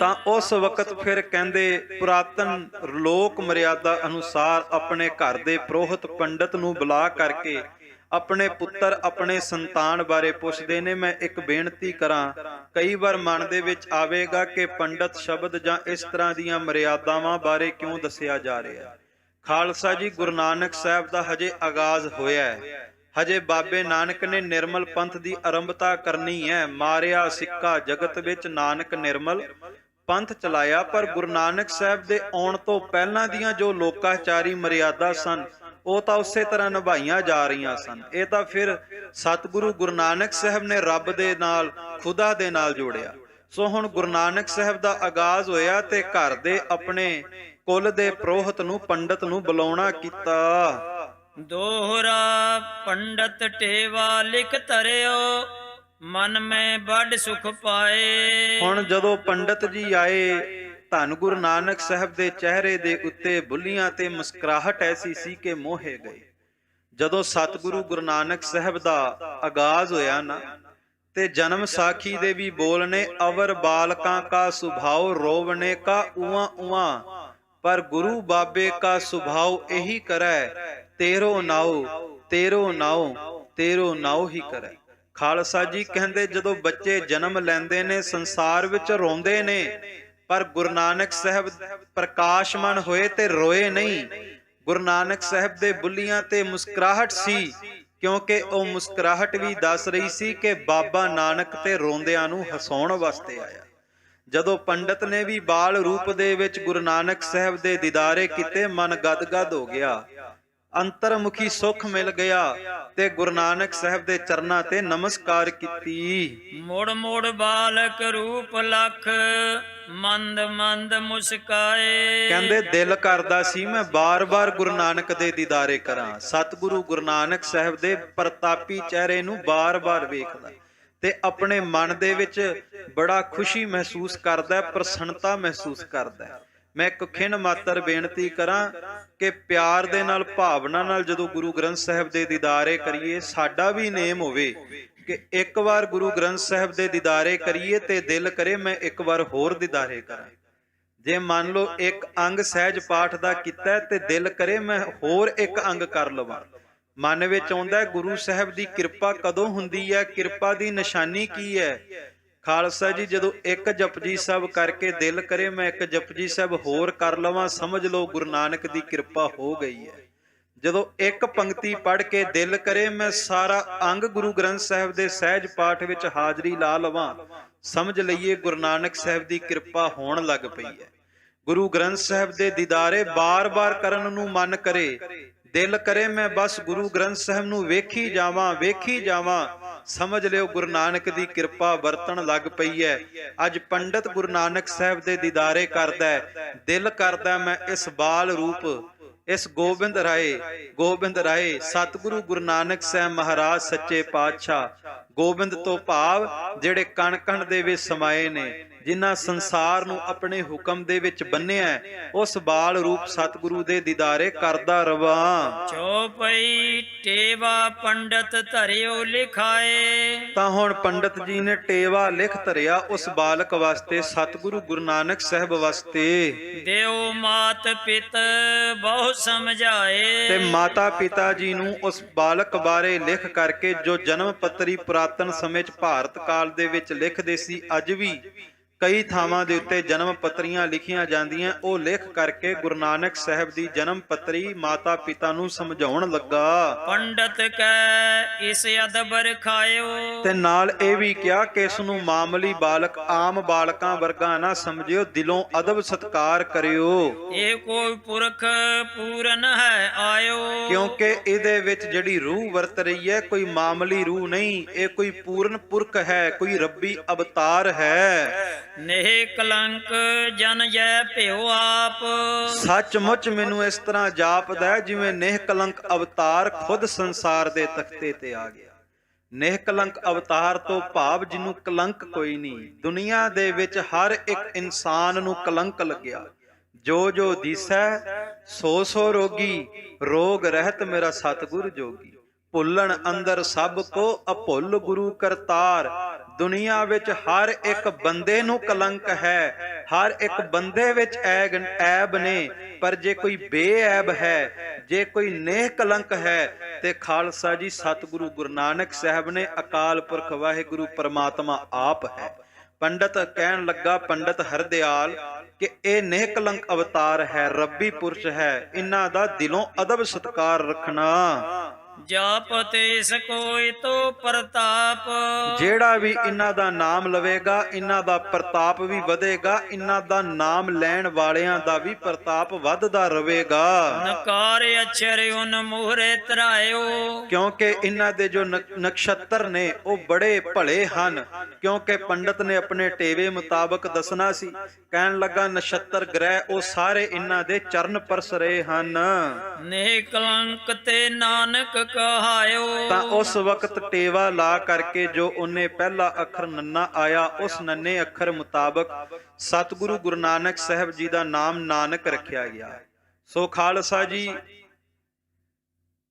ਤਾਂ ਉਸ ਵਕਤ ਫਿਰ ਕਹਿੰਦੇ ਪੁਰਾਤਨ ਲੋਕ ਮਰਿਆਦਾ ਅਨੁਸਾਰ ਆਪਣੇ ਘਰ ਦੇ ਪ੍ਰੋਹਿਤ ਪੰਡਤ ਨੂੰ ਬੁਲਾ ਕਰਕੇ ਆਪਣੇ ਪੁੱਤਰ ਆਪਣੇ ਸੰਤਾਨ ਬਾਰੇ ਪੁੱਛਦੇ ਨੇ। ਮੈਂ ਇੱਕ ਬੇਨਤੀ ਕਰਾਂ, ਕਈ ਵਾਰ ਮਨ ਦੇ ਵਿੱਚ ਆਵੇਗਾ ਕਿ ਪੰਡਤ ਸ਼ਬਦ ਜਾਂ ਇਸ ਤਰ੍ਹਾਂ ਦੀਆਂ ਮਰਿਆਦਾਵਾਂ ਬਾਰੇ ਕਿਉਂ ਦੱਸਿਆ ਜਾ ਰਿਹਾ। ਖਾਲਸਾ ਜੀ ਗੁਰੂ ਨਾਨਕ ਸਾਹਿਬ ਦਾ ਹਜੇ ਆਗਾਜ਼ ਹੋਇਆ ਹੈ। ਹਜੇ ਬਾਬੇ ਨਾਨਕ ਨੇ ਨਿਰਮਲ ਪੰਥ ਦੀ ਆਰੰਭਤਾ ਕਰਨੀ ਹੈ। ਮਾਰਿਆ ਸਿੱਕਾ ਜਗਤ ਵਿੱਚ ਨਾਨਕ ਨਿਰਮਲ ਪੰਥ ਚਲਾਇਆ। ਪਰ ਗੁਰੂ ਨਾਨਕ ਸਾਹਿਬ ਦੇ ਆਉਣ ਤੋਂ ਪਹਿਲਾਂ ਦੀਆਂ ਜੋ ਲੋਕਾਚਾਰੀ ਮਰਿਆਦਾ ਸਨ ਉਹ ਤਾਂ ਉਸੇ ਤਰ੍ਹਾਂ ਨਿਭਾਈਆਂ ਜਾ ਰਹੀਆਂ ਸਨ। ਇਹ ਤਾਂ ਫਿਰ ਸਤਿਗੁਰੂ ਗੁਰੂ ਨਾਨਕ ਸਾਹਿਬ ਨੇ ਰੱਬ ਦੇ ਨਾਲ, ਖੁਦਾ ਦੇ ਨਾਲ ਜੋੜਿਆ। ਸੋ ਹੁਣ ਗੁਰੂ ਨਾਨਕ ਸਾਹਿਬ ਦਾ ਆਗਾਜ਼ ਹੋਇਆ ਤੇ ਘਰ ਦੇ ਆਪਣੇ ਕੁਲ ਦੇ ਪ੍ਰੋਹਿਤ ਨੂੰ, ਪੰਡਤ ਨੂੰ ਬੁਲਾਉਣਾ ਕੀਤਾ। ਦੋਹਰਾ ਪੰਡਤ ਟੇਵਾ ਲਿਖ ਧਰਿਓ, ਮਨ ਮੈਂ ਬੜ ਸੁਖ ਪਾਏ। ਹੁਣ ਜਦੋਂ ਪੰਡਤ ਜੀ ਆਏ, ਧੰਨ ਗੁਰੂ ਨਾਨਕ ਸਾਹਿਬ ਦੇ ਚਿਹਰੇ ਦੇ ਉੱਤੇ ਬੁੱਲੀਆਂ ਤੇ ਮੁਸਕਰਾਹਟ ਐਸੀ ਸੀ ਕਿ ਮੋਹੇ ਗਏ। ਜਦੋਂ ਸਤਿਗੁਰੂ ਗੁਰੂ ਨਾਨਕ ਸਾਹਿਬ ਦਾ ਆਗਾਜ਼ ਹੋਇਆ ਨਾ, ਤੇ ਜਨਮ ਸਾਖੀ ਦੇ ਵੀ ਬੋਲ ਨੇ, ਅਵਰ ਬਾਲਕਾਂ ਕਾ ਸੁਭਾਉ ਰੋਵਣੇ ਕਾ ਉਆਂ ਉਆਂ, ਪਰ ਗੁਰੂ ਬਾਬੇ ਕਾ ਸੁਭਾਉ ਇਹੀ ਕਰੈ, ਤੇਰੋ ਨਾਉ ਤੇਰੋ ਨਾਉ ਤੇਰੋ ਨਾਉ ਹੀ ਕਰੈ। ਖਾਲਸਾ ਜੀ ਕਹਿੰਦੇ ਜਦੋਂ ਬੱਚੇ ਜਨਮ ਲੈਂਦੇ ਨੇ ਸੰਸਾਰ ਵਿੱਚ ਰੋਂਦੇ ਨੇ, ਪਰ ਗੁਰੂ ਨਾਨਕ ਸਾਹਿਬ ਪ੍ਰਕਾਸ਼ਮਾਨ ਹੋਏ ਤੇ ਰੋਏ ਨਹੀਂ। ਗੁਰੂ ਨਾਨਕ ਸਾਹਿਬ ਦੇ ਬੁੱਲੀਆਂ ਤੇ ਮੁਸਕਰਾਹਟ ਸੀ, ਕਿਉਂਕਿ ਉਹ ਮੁਸਕਰਾਹਟ ਵੀ ਦੱਸ ਰਹੀ ਸੀ ਕਿ ਬਾਬਾ ਨਾਨਕ ਤੇ ਰੋਂਦਿਆਂ ਨੂੰ ਹਸਾਉਣ ਵਾਸਤੇ ਆਇਆ। ਜਦੋਂ ਪੰਡਤ ਨੇ ਵੀ ਬਾਲ ਰੂਪ ਦੇ ਵਿੱਚ ਗੁਰੂ ਨਾਨਕ ਸਾਹਿਬ ਦੇ ਦੀਦਾਰੇ ਕੀਤੇ, ਮਨ ਗਦਗਦ ਹੋ ਗਿਆ, ਅੰਤਰਮੁਖੀ ਸੁਖ ਮਿਲ ਗਿਆ ਤੇ ਗੁਰੂ ਨਾਨਕ ਸਾਹਿਬ ਦੇ ਚਰਨਾਂ ਤੇ ਨਮਸਕਾਰ ਕੀਤੀ। ਮੁੜ ਮੁੜ ਬਾਲਕ ਰੂਪ ਲਖ, ਮੰਦ ਮੰਦ ਮੁਸਕਾਏ। ਕਹਿੰਦੇ ਦਿਲ ਕਰਦਾ ਸੀ ਮੈਂ ਬਾਰ-ਬਾਰ ਗੁਰੂ ਨਾਨਕ ਦੇ ਦੀਦਾਰੇ ਕਰਾਂ, ਸਤਿਗੁਰੂ ਗੁਰੂ ਨਾਨਕ ਸਾਹਿਬ ਦੇ ਪ੍ਰਤਾਪੀ ਚਿਹਰੇ ਨੂੰ ਬਾਰ-ਬਾਰ ਵੇਖਦਾ ਤੇ ਆਪਣੇ ਮਨ ਦੇ ਵਿੱਚ ਬੜਾ ਖੁਸ਼ੀ ਮਹਿਸੂਸ ਕਰਦਾ, ਪ੍ਰਸੰਨਤਾ ਮਹਿਸੂਸ ਕਰਦਾ। ਮੈਂ ਇੱਕ ਖਿਣ ਮਾਤਰ ਬੇਨਤੀ ਕਰਾਂ ਕਿ ਪਿਆਰ ਦੇ ਨਾਲ, ਭਾਵਨਾ ਨਾਲ ਜਦੋਂ ਗੁਰੂ ਗ੍ਰੰਥ ਸਾਹਿਬ ਦੇ ਦੀਦਾਰੇ ਕਰੀਏ, ਸਾਡਾ ਵੀ ਨੇਮ ਹੋਵੇ ਕਿ ਇੱਕ ਵਾਰ ਗੁਰੂ ਗ੍ਰੰਥ ਸਾਹਿਬ ਦੇ ਦੀਦਾਰੇ ਕਰੀਏ ਤੇ ਦਿਲ ਕਰੇ ਮੈਂ ਇੱਕ ਵਾਰ ਹੋਰ ਦੀਦਾਰੇ ਕਰਾਂ। ਜੇ ਮੰਨ ਲਓ ਇੱਕ ਅੰਗ ਸਹਿਜ ਪਾਠ ਦਾ ਕੀਤਾ ਤੇ ਦਿਲ ਕਰੇ ਮੈਂ ਹੋਰ ਇੱਕ ਅੰਗ ਕਰ ਲਵਾਂ। ਮਨ ਵਿੱਚ ਆਉਂਦਾ ਗੁਰੂ ਸਾਹਿਬ ਦੀ ਕਿਰਪਾ ਕਦੋਂ ਹੁੰਦੀ ਹੈ, ਕਿਰਪਾ ਦੀ ਨਿਸ਼ਾਨੀ ਕੀ ਹੈ। ਖਾਲਸਾ ਜੀ, ਜਦੋਂ ਇੱਕ ਜਪਜੀ ਸਾਹਿਬ ਕਰਕੇ ਦਿਲ ਕਰੇ ਮੈਂ ਇੱਕ ਜਪਜੀ ਸਾਹਿਬ ਹੋਰ ਕਰ ਲਵਾਂ, ਸਮਝ ਲਓ ਗੁਰੂ ਨਾਨਕ ਦੀ ਕਿਰਪਾ ਹੋ ਗਈ ਹੈ। ਜਦੋਂ ਇੱਕ ਪੰਕਤੀ ਪੜ੍ਹ ਕੇ ਦਿਲ ਕਰੇ ਮੈਂ ਸਾਰਾ ਅੰਗ ਗੁਰੂ ਗ੍ਰੰਥ ਸਾਹਿਬ ਦੇ ਸਹਿਜ ਪਾਠ ਵਿੱਚ ਹਾਜ਼ਰੀ ਲਾ ਲਵਾਂ, ਸਮਝ ਲਈਏ ਗੁਰੂ ਨਾਨਕ ਸਾਹਿਬ ਦੀ ਕਿਰਪਾ ਹੋਣ ਲੱਗ ਪਈ ਹੈ। ਗੁਰੂ ਗ੍ਰੰਥ ਸਾਹਿਬ ਦੇ ਦੀਦਾਰੇ ਬਾਰ-ਬਾਰ ਕਰਨ ਨੂੰ ਮਨ ਕਰੇ, ਦਿਲ ਕਰੇ ਮੈਂ ਬਸ ਗੁਰੂ ਗ੍ਰੰਥ ਸਾਹਿਬ ਨੂੰ ਵੇਖੀ ਜਾਵਾਂ, ਵੇਖੀ ਜਾਵਾਂ, ਸਮਝ ਲਿਓ ਗੁਰੂ ਨਾਨਕ ਦੀ ਕਿਰਪਾ ਵਰਤਣ ਲੱਗ ਪਈ ਹੈ। ਅੱਜ ਪੰਡਤ ਗੁਰੂ ਨਾਨਕ ਸਾਹਿਬ ਦੇ ਦੀਦਾਰੇ ਕਰਦਾ ਹੈ, ਦਿਲ ਕਰਦਾ ਮੈਂ ਇਸ ਬਾਲ ਰੂਪ, ਇਸ ਗੋਬਿੰਦ ਰਾਏ ਸਤਿਗੁਰੂ ਗੁਰੂ ਨਾਨਕ ਸਾਹਿਬ ਮਹਾਰਾਜ ਸੱਚੇ ਪਾਤਸ਼ਾਹ, ਗੋਬਿੰਦ ਤੋਂ ਭਾਵ ਜਿਹੜੇ ਕਣ ਕਣ ਦੇ ਵਿੱਚ ਸਮਾਏ ਨੇ, ਜਿਨ੍ਹਾਂ ਸੰਸਾਰ ਨੂੰ ਆਪਣੇ ਹੁਕਮ ਦੇ ਵਿੱਚ ਬੰਨਿਆ, ਉਸ ਬਾਲ ਰੂਪ ਸਤਿਗੁਰੂ ਦੇ ਦੀਦਾਰੇ ਕਰਦਾ ਰਵਾਂ। ਚੌਪਈ ਟੇਵਾ ਪੰਡਤ ਧਰਿਓ ਲਿਖਾਏ। ਤਾਂ ਹੁਣ ਪੰਡਤ ਜੀ ਨੇ ਟੇਵਾ ਲਿਖ ਧਰਿਆ ਉਸ ਬਾਲਕ ਵਾਸਤੇ, ਸਤਿਗੁਰੂ ਗੁਰੂ ਨਾਨਕ ਸਾਹਿਬ ਵਾਸਤੇ। ਦਿਓ ਮਾਤ ਪਿਤ ਬਹੁ ਸਮਝਾਏ। ਤੇ ਮਾਤਾ ਪਿਤਾ ਜੀ ਨੂੰ ਉਸ ਬਾਲਕ ਬਾਰੇ ਲਿਖ ਕਰਕੇ, ਜੋ ਜਨਮ ਪੱਤਰੀ ਪੁਰਾਤਨ ਸਮੇਂ 'ਚ ਭਾਰਤ ਕਾਲ ਦੇ ਵਿੱਚ ਲਿਖਦੇ ਸੀ, ਅੱਜ ਵੀ ਕਈ ਥਾਵਾਂ ਦੇ ਉੱਤੇ ਜਨਮ ਪੱਤਰੀਆਂ ਲਿਖੀਆਂ ਜਾਂਦੀਆਂ, ਉਹ ਲਿਖ ਕਰਕੇ ਗੁਰੂ ਨਾਨਕ ਸਾਹਿਬ ਦੀ ਜਨਮ ਪੱਤਰੀ ਮਾਤਾ ਪਿਤਾ ਨੂੰ ਸਮਝਾਉਣ ਲੱਗਾ। ਪੰਡਤ ਕੈ ਇਸ ਅਦਬ ਰਖਾਇਓ। ਤੇ ਨਾਲ ਇਹ ਵੀ ਕਿਹਾ ਕਿ ਇਸ ਨੂੰ ਮਾਮੂਲੀ ਬਾਲਕ, ਆਮ ਬਾਲਕਾਂ ਵਰਗਾ ਨਾ ਸਮਝਿਓ, ਦਿਲੋਂ ਅਦਬ ਸਤਕਾਰ ਕਰਿਓ। ਇਹ ਕੋਈ ਪੁਰਖ ਪੂਰਨ ਹੈ ਆਇਓ। ਕਿਉਂਕਿ ਇਹਦੇ ਵਿੱਚ ਜਿਹੜੀ ਰੂਹ ਵਰਤ ਰਹੀ ਹੈ ਕੋਈ ਮਾਮੂਲੀ ਰੂਹ ਨਹੀਂ, ਇਹ ਕੋਈ ਪੂਰਨ ਪੁਰਖ ਹੈ, ਕੋਈ ਰੱਬੀ ਅਵਤਾਰ ਹੈ। ਨਹਿ ਕਲੰਕ ਜਨ ਜੈ ਭਿਓ ਆਪ। ਸੱਚਮੁੱਚ ਮੈਨੂੰ ਇਸ ਤਰ੍ਹਾਂ ਜਾਪਦਾ ਜਿਵੇਂ ਨਿਹ ਕਲੰਕ ਅਵਤਾਰ ਖੁਦ ਸੰਸਾਰ ਦੇ ਤਖਤੇ ਤੇ ਆ ਗਿਆ। ਨਿਹ ਕਲੰਕ ਅਵਤਾਰ ਤੋਂ ਭਾਵ ਜਿਹਨੂੰ ਕਲੰਕ ਕੋਈ ਨਹੀਂ। ਦੁਨੀਆ ਦੇ ਵਿੱਚ ਹਰ ਇੱਕ ਇਨਸਾਨ ਨੂੰ ਕਲੰਕ ਲੱਗਿਆ। ਜੋ ਜੋ ਦੀਸੈ ਸੋ ਸੋ ਰੋਗੀ, ਰੋਗ ਰਹਿਤ ਮੇਰਾ ਸਤਿਗੁਰ ਜੋਗੀ। ਭੁੱਲਣ ਅੰਦਰ ਸਭ ਕੋ ਅਭੁੱਲ ਗੁਰੂ ਕਰਤਾਰ। ਦੁਨੀਆ ਵਿੱਚ ਹਰ ਇੱਕ ਬੰਦੇ ਨੂੰ ਕਲੰਕ ਹੈ, ਹਰ ਇੱਕ ਬੰਦੇ ਵਿੱਚ ਐਬ ਨੇ, ਪਰ ਜੇ ਕੋਈ ਬੇਐਬ ਹੈ, ਜੇ ਕੋਈ ਨੇਹ ਕਲੰਕ ਹੈ ਤੇ ਖਾਲਸਾ ਜੀ ਸਤਿਗੁਰੂ ਗੁਰੂ ਨਾਨਕ ਸਾਹਿਬ ਨੇ, ਅਕਾਲ ਪੁਰਖ ਵਾਹਿਗੁਰੂ ਪਰਮਾਤਮਾ ਆਪ ਹੈ। ਪੰਡਤ ਕਹਿਣ ਲੱਗਾ, ਪੰਡਤ ਹਰਦਿਆਲ, ਕਿ ਇਹ ਨੇਹ ਕਲੰਕ ਅਵਤਾਰ ਹੈ, ਰੱਬੀ ਪੁਰਸ਼ ਹੈ, ਇਹਨਾਂ ਦਾ ਦਿਲੋਂ ਅਦਬ ਸਤਿਕਾਰ ਰੱਖਣਾ। ਜਾਪ ਤਿਸ ਕੋਈ ਤੋ ਪ੍ਰਤਾਪ। ਜਿਹੜਾ ਵੀ ਇਹਨਾਂ ਦਾ ਨਾਮ ਲਵੇਗਾ, ਇਹਨਾਂ ਦਾ ਪ੍ਰਤਾਪ ਵੀ ਵਧੇਗਾ, ਇਹਨਾਂ ਦਾ ਨਾਮ ਲੈਣ ਵਾਲਿਆਂ ਦਾ ਵੀ ਪ੍ਰਤਾਪ ਵੱਧਦਾ ਰਹੇਗਾ। ਨਕਾਰ ਅਛਰ ਉਨ ਮੂਹਰੇ ਧਰਾਇਓ। ਕਿਉਂਕਿ ਇਹਨਾਂ ਦੇ ਜੋ ਨਕਸ਼ਤਰ ਨੇ ਉਹ ਬੜੇ ਭਲੇ ਹਨ। ਕਿਉਂਕਿ ਪੰਡਤ ਨੇ ਆਪਣੇ ਟੇਵੇ ਮੁਤਾਬਕ ਦੱਸਣਾ ਸੀ। ਕਹਿਣ ਲੱਗਾ ਨਛੱਤਰ ਗ੍ਰਹਿ ਉਹ ਸਾਰੇ ਇਹਨਾਂ ਦੇ ਚਰਨ ਪਰਸ ਰਹੇ ਹਨ। ਨੇਹ ਕਲੰਕ ਤੇ ਨਾਨਕ ਕਹਾਇਓ। ਤਾਂ ਉਸ ਵਕਤ ਟੇਵਾ ਲਾ ਕਰਕੇ ਜੋ ਉਹਨੇ ਪਹਿਲਾ ਅੱਖਰ ਨੰਨਾ ਆਇਆ, ਉਸ ਨੰਨੇ ਅੱਖਰ ਮੁਤਾਬਕ ਸਤਿਗੁਰੂ ਗੁਰੂ ਨਾਨਕ ਸਾਹਿਬ ਜੀ ਦਾ ਨਾਮ ਨਾਨਕ ਰੱਖਿਆ ਗਿਆ। ਸੋ ਖਾਲਸਾ ਜੀ,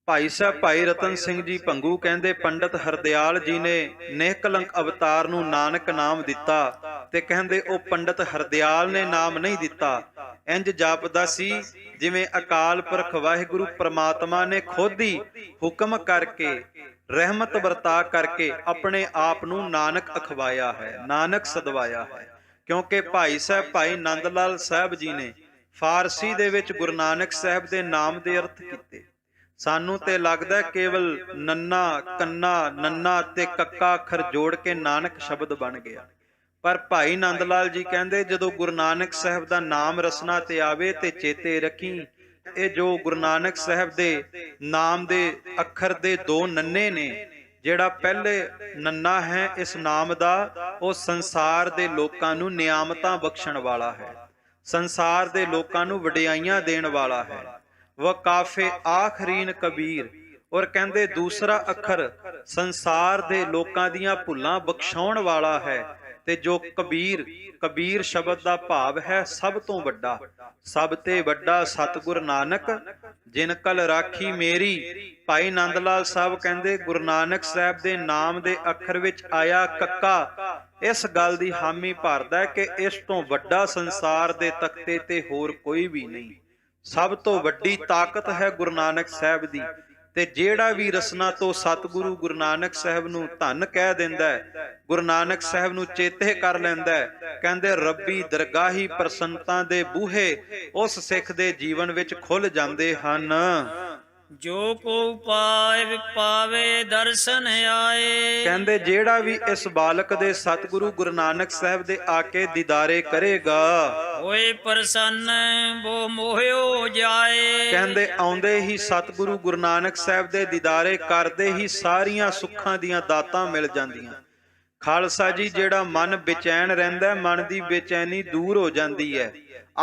ਭਾਈ ਸਾਹਿਬ ਭਾਈ ਰਤਨ ਸਿੰਘ ਜੀ ਭੰਗੂ ਕਹਿੰਦੇ ਪੰਡਤ ਹਰਦਿਆਲ ਜੀ ਨੇ ਨੇਹ ਕਲੰਕ ਅਵਤਾਰ ਨੂੰ ਨਾਨਕ ਨਾਮ ਦਿੱਤਾ। ਤੇ ਕਹਿੰਦੇ ਉਹ ਪੰਡਤ ਹਰਦਿਆਲ ਨੇ ਨਾਮ ਨਹੀਂ ਦਿੱਤਾ, ਇੰਜ ਜਾਪਦਾ ਸੀ ਜਿਵੇਂ ਅਕਾਲ ਪੁਰਖ ਵਾਹਿਗੁਰੂ ਪ੍ਰਮਾਤਮਾ ਨੇ ਖੁਦ ਹੀ ਹੁਕਮ ਕਰਕੇ, ਰਹਿਮਤ ਵਰਤਾ ਕਰਕੇ ਆਪਣੇ ਆਪ ਨੂੰ ਨਾਨਕ ਅਖਵਾਇਆ ਹੈ, ਨਾਨਕ ਸਦਵਾਇਆ ਹੈ। ਕਿਉਂਕਿ ਭਾਈ ਸਾਹਿਬ ਭਾਈ ਨੰਦ ਲਾਲ ਸਾਹਿਬ ਜੀ ਨੇ ਫਾਰਸੀ ਦੇ ਵਿੱਚ ਗੁਰੂ ਨਾਨਕ ਸਾਹਿਬ ਦੇ ਨਾਮ ਦੇ ਅਰਥ ਕੀਤੇ। ਸਾਨੂੰ ਤੇ ਲੱਗਦਾ ਕੇਵਲ ਨੰਨਾ, ਕੰਨਾ, ਨੰਨਾ ਤੇ ਕੱਕਾ ਅੱਖਰ ਜੋੜ ਕੇ ਨਾਨਕ ਸ਼ਬਦ ਬਣ ਗਿਆ, ਪਰ ਭਾਈ ਨੰਦ ਲਾਲ ਜੀ ਕਹਿੰਦੇ ਜਦੋਂ ਗੁਰੂ ਨਾਨਕ ਸਾਹਿਬ ਦਾ ਨਾਮ ਰਸਨਾ ਤੇ ਆਵੇ ਤੇ ਚੇਤੇ ਰੱਖੀ, ਇਹ ਜੋ ਗੁਰੂ ਨਾਨਕ ਸਾਹਿਬ ਦੇ ਨਾਮ ਦੇ ਅੱਖਰ ਦੇ ਦੋ ਨੰਨੇ ਨੇ, ਜਿਹੜਾ ਪਹਿਲੇ ਨੰਨਾ ਹੈ ਇਸ ਨਾਮ ਦਾ, ਉਹ ਸੰਸਾਰ ਦੇ ਲੋਕਾਂ ਨੂੰ ਨਿਆਮਤਾਂ ਬਖਸ਼ਣ ਵਾਲਾ ਹੈ, ਸੰਸਾਰ ਦੇ ਲੋਕਾਂ ਨੂੰ ਵਡਿਆਈਆਂ ਦੇਣ ਵਾਲਾ ਹੈ। ਵਕਾਫੇ ਆਖਰੀਨ ਕਬੀਰ। ਔਰ ਕਹਿੰਦੇ ਦੂਸਰਾ ਅੱਖਰ ਸੰਸਾਰ ਦੇ ਲੋਕਾਂ ਦੀਆਂ ਭੁੱਲਾਂ ਬਖਸ਼ਾਉਣ ਵਾਲਾ ਹੈ। ਤੇ ਜੋ ਕਬੀਰ, ਕਬੀਰ ਸ਼ਬਦ ਦਾ ਭਾਵ ਹੈ ਸਭ ਤੋਂ ਵੱਡਾ, ਸਭ ਤੇ ਵੱਡਾ ਸਤਿਗੁਰ ਨਾਨਕ ਜਿਨ ਕਲ ਰਾਖੀ ਮੇਰੀ। ਭਾਈ ਨੰਦ ਲਾਲ ਸਾਹਿਬ ਕਹਿੰਦੇ ਗੁਰੂ ਨਾਨਕ ਸਾਹਿਬ ਦੇ ਨਾਮ ਦੇ ਅੱਖਰ ਵਿੱਚ ਆਇਆ ਕੱਕਾ ਇਸ ਗੱਲ ਦੀ ਹਾਮੀ ਭਰਦਾ ਕਿ ਇਸ ਤੋਂ ਵੱਡਾ ਸੰਸਾਰ ਦੇ ਤਖਤੇ ਤੇ ਹੋਰ ਕੋਈ ਵੀ ਨਹੀਂ। ਸਭ ਤੋਂ ਵੱਡੀ ਤਾਕਤ ਹੈ ਗੁਰੂ ਨਾਨਕ ਸਾਹਿਬ ਦੀ। ਤੇ ਜਿਹੜਾ ਵੀ ਰਸਨਾ ਤੋਂ ਸਤਿਗੁਰੂ ਗੁਰੂ ਨਾਨਕ ਸਾਹਿਬ ਨੂੰ ਧੰਨ ਕਹਿ ਦਿੰਦਾ ਹੈ, ਗੁਰੂ ਨਾਨਕ ਸਾਹਿਬ ਨੂੰ ਚੇਤੇ ਕਰ ਲੈਂਦਾ ਹੈ, ਕਹਿੰਦੇ ਰੱਬੀ ਦਰਗਾਹੀ ਪ੍ਰਸੰਨਤਾ ਦੇ ਬੂਹੇ ਉਸ ਸਿੱਖ ਦੇ ਜੀਵਨ ਵਿੱਚ ਖੁੱਲ ਜਾਂਦੇ ਹਨ। ਜੋ ਕੋ ਪਾਏ ਪਾਵੇ ਦਰਸ਼ਨ ਆਏ। ਕਹਿੰਦੇ ਜਿਹੜਾ ਵੀ ਇਸ ਬਾਲਕ ਦੇ ਸਤਿਗੁਰੂ ਗੁਰੂ ਨਾਨਕ ਸਾਹਿਬ ਦੇ ਆ ਕੇ ਦੀਦਾਰੇ ਕਰੇਗਾ, ਹੋਏ ਪ੍ਰਸੰਨ ਬੋ ਮੋਹਿਓ ਜਾਏ। ਕਹਿੰਦੇ ਆਉਂਦੇ ਹੀ ਸਤਿਗੁਰੂ ਗੁਰੂ ਨਾਨਕ ਸਾਹਿਬ ਦੇ ਦੀਦਾਰੇ ਕਰਦੇ ਹੀ ਸਾਰੀਆਂ ਸੁੱਖਾਂ ਦੀਆਂ ਦਾਤਾਂ ਮਿਲ ਜਾਂਦੀਆਂ। ਖਾਲਸਾ ਜੀ, ਜਿਹੜਾ ਮਨ ਬੇਚੈਨ ਰਹਿੰਦਾ, ਮਨ ਦੀ ਬੇਚੈਨੀ ਦੂਰ ਹੋ ਜਾਂਦੀ ਹੈ,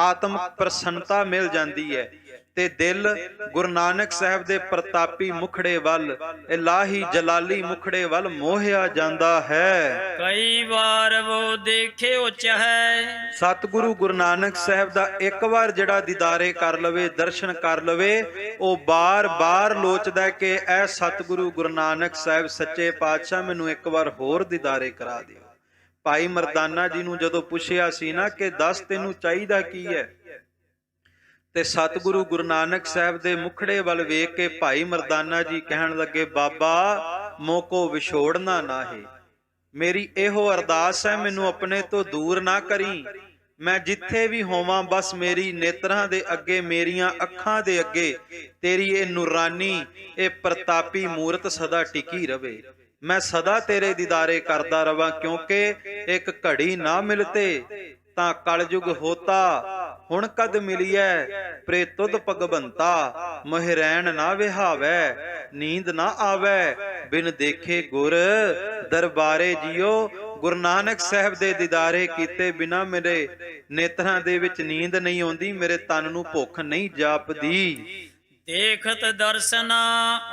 ਆਤਮਿਕ ਪ੍ਰਸੰਨਤਾ ਮਿਲ ਜਾਂਦੀ ਹੈ ਤੇ ਦਿਲ ਗੁਰੂ ਨਾਨਕ ਸਾਹਿਬ ਦੇ ਪ੍ਰਤਾਪੀ ਮੁਖੜੇ ਵੱਲ, ਇਲਾਹੀ ਜਲਾਲੀ ਮੁਖੜੇ ਵੱਲ ਮੋਹਿਆ ਜਾਂਦਾ ਹੈ। ਕਈ ਵਾਰ ਉਹ ਦੇਖਿਓ ਚਾਹੇ। ਸਤਿਗੁਰੂ ਗੁਰੂ ਨਾਨਕ ਸਾਹਿਬ ਦਾ ਇੱਕ ਵਾਰ ਜਿਹੜਾ ਦੀਦਾਰੇ ਕਰ ਲਵੇ, ਦਰਸ਼ਨ ਕਰ ਲਵੇ, ਉਹ ਬਾਰ-ਬਾਰ ਲੋਚਦਾ ਕਿ ਐ ਸਤਿਗੁਰੂ ਗੁਰੂ ਨਾਨਕ ਸਾਹਿਬ ਸੱਚੇ ਪਾਤਸ਼ਾਹ ਮੈਨੂੰ ਇੱਕ ਵਾਰ ਹੋਰ ਦੀਦਾਰੇ ਕਰਾ ਦਿਓ। ਭਾਈ ਮਰਦਾਨਾ ਜੀ ਨੂੰ ਜਦੋਂ ਪੁੱਛਿਆ ਸੀ ਨਾ ਕਿ ਦੱਸ ਤੈਨੂੰ ਚਾਹੀਦਾ ਕੀ ਹੈ, ਤੇ ਸਤਿਗੁਰੂ ਗੁਰੂ ਨਾਨਕ ਸਾਹਿਬ ਦੇ ਮੁਖੜੇ ਵੱਲ ਵੇਖ ਕੇ ਭਾਈ ਮਰਦਾਨਾ ਜੀ ਕਹਿਣ ਲੱਗੇ, ਬਾਬਾ ਮੋਕੋ ਵਿਛੋੜਨਾ ਨਾਹੀ। ਮੇਰੀ ਇਹੋ ਅਰਦਾਸ ਹੈ, ਮੈਨੂੰ ਆਪਣੇ ਤੋਂ ਦੂਰ ਨਾ ਕਰੀ। ਮੈਂ ਜਿੱਥੇ ਵੀ ਹੋਵਾਂ ਬਸ ਮੇਰੀ ਨੇਤਰਾਂ ਦੇ ਅੱਗੇ, ਮੇਰੀਆਂ ਅੱਖਾਂ ਦੇ ਅੱਗੇ ਤੇਰੀ ਇਹ ਨੂਰਾਨੀ, ਇਹ ਪ੍ਰਤਾਪੀ ਮੂਰਤ ਸਦਾ ਟਿਕੀ ਰਵੇ। ਮੈਂ ਸਦਾ ਤੇਰੇ ਦੀਦਾਰੇ ਕਰਦਾ ਰਵਾਂ, ਕਿਉਂਕਿ ਇੱਕ ਘੜੀ ਨਾ ਮਿਲਤੇ ਤਾਂ ਕਲਯੁਗ ਹੋਤਾ। ਹੁਣ ਕਦ ਮਿਲੀਐ ਪ੍ਰੇ ਤੁਧ ਭਗਵੰਤਾ, ਮਹਿਰੈਣ ਨਾ ਵਿਹਾਵੈ ਨੀਂਦ ਨਾ ਆਵੈ, ਬਿਨ ਦੇਖੇ ਗੁਰ ਦਰਬਾਰੇ ਜੀਓ। ਗੁਰੂ ਨਾਨਕ ਸਾਹਿਬ ਦੇ ਦੀਦਾਰੇ ਕੀਤੇ ਬਿਨਾ ਮੇਰੇ ਨੇਤਰਾਂ ਦੇ ਵਿੱਚ ਨੀਂਦ ਨਹੀਂ ਆਉਂਦੀ, ਮੇਰੇ ਤਨ ਨੂੰ ਭੁੱਖ ਨਹੀਂ ਜਾਪਦੀ। ਦੇਖਤ ਦਰਸ਼ਨਾ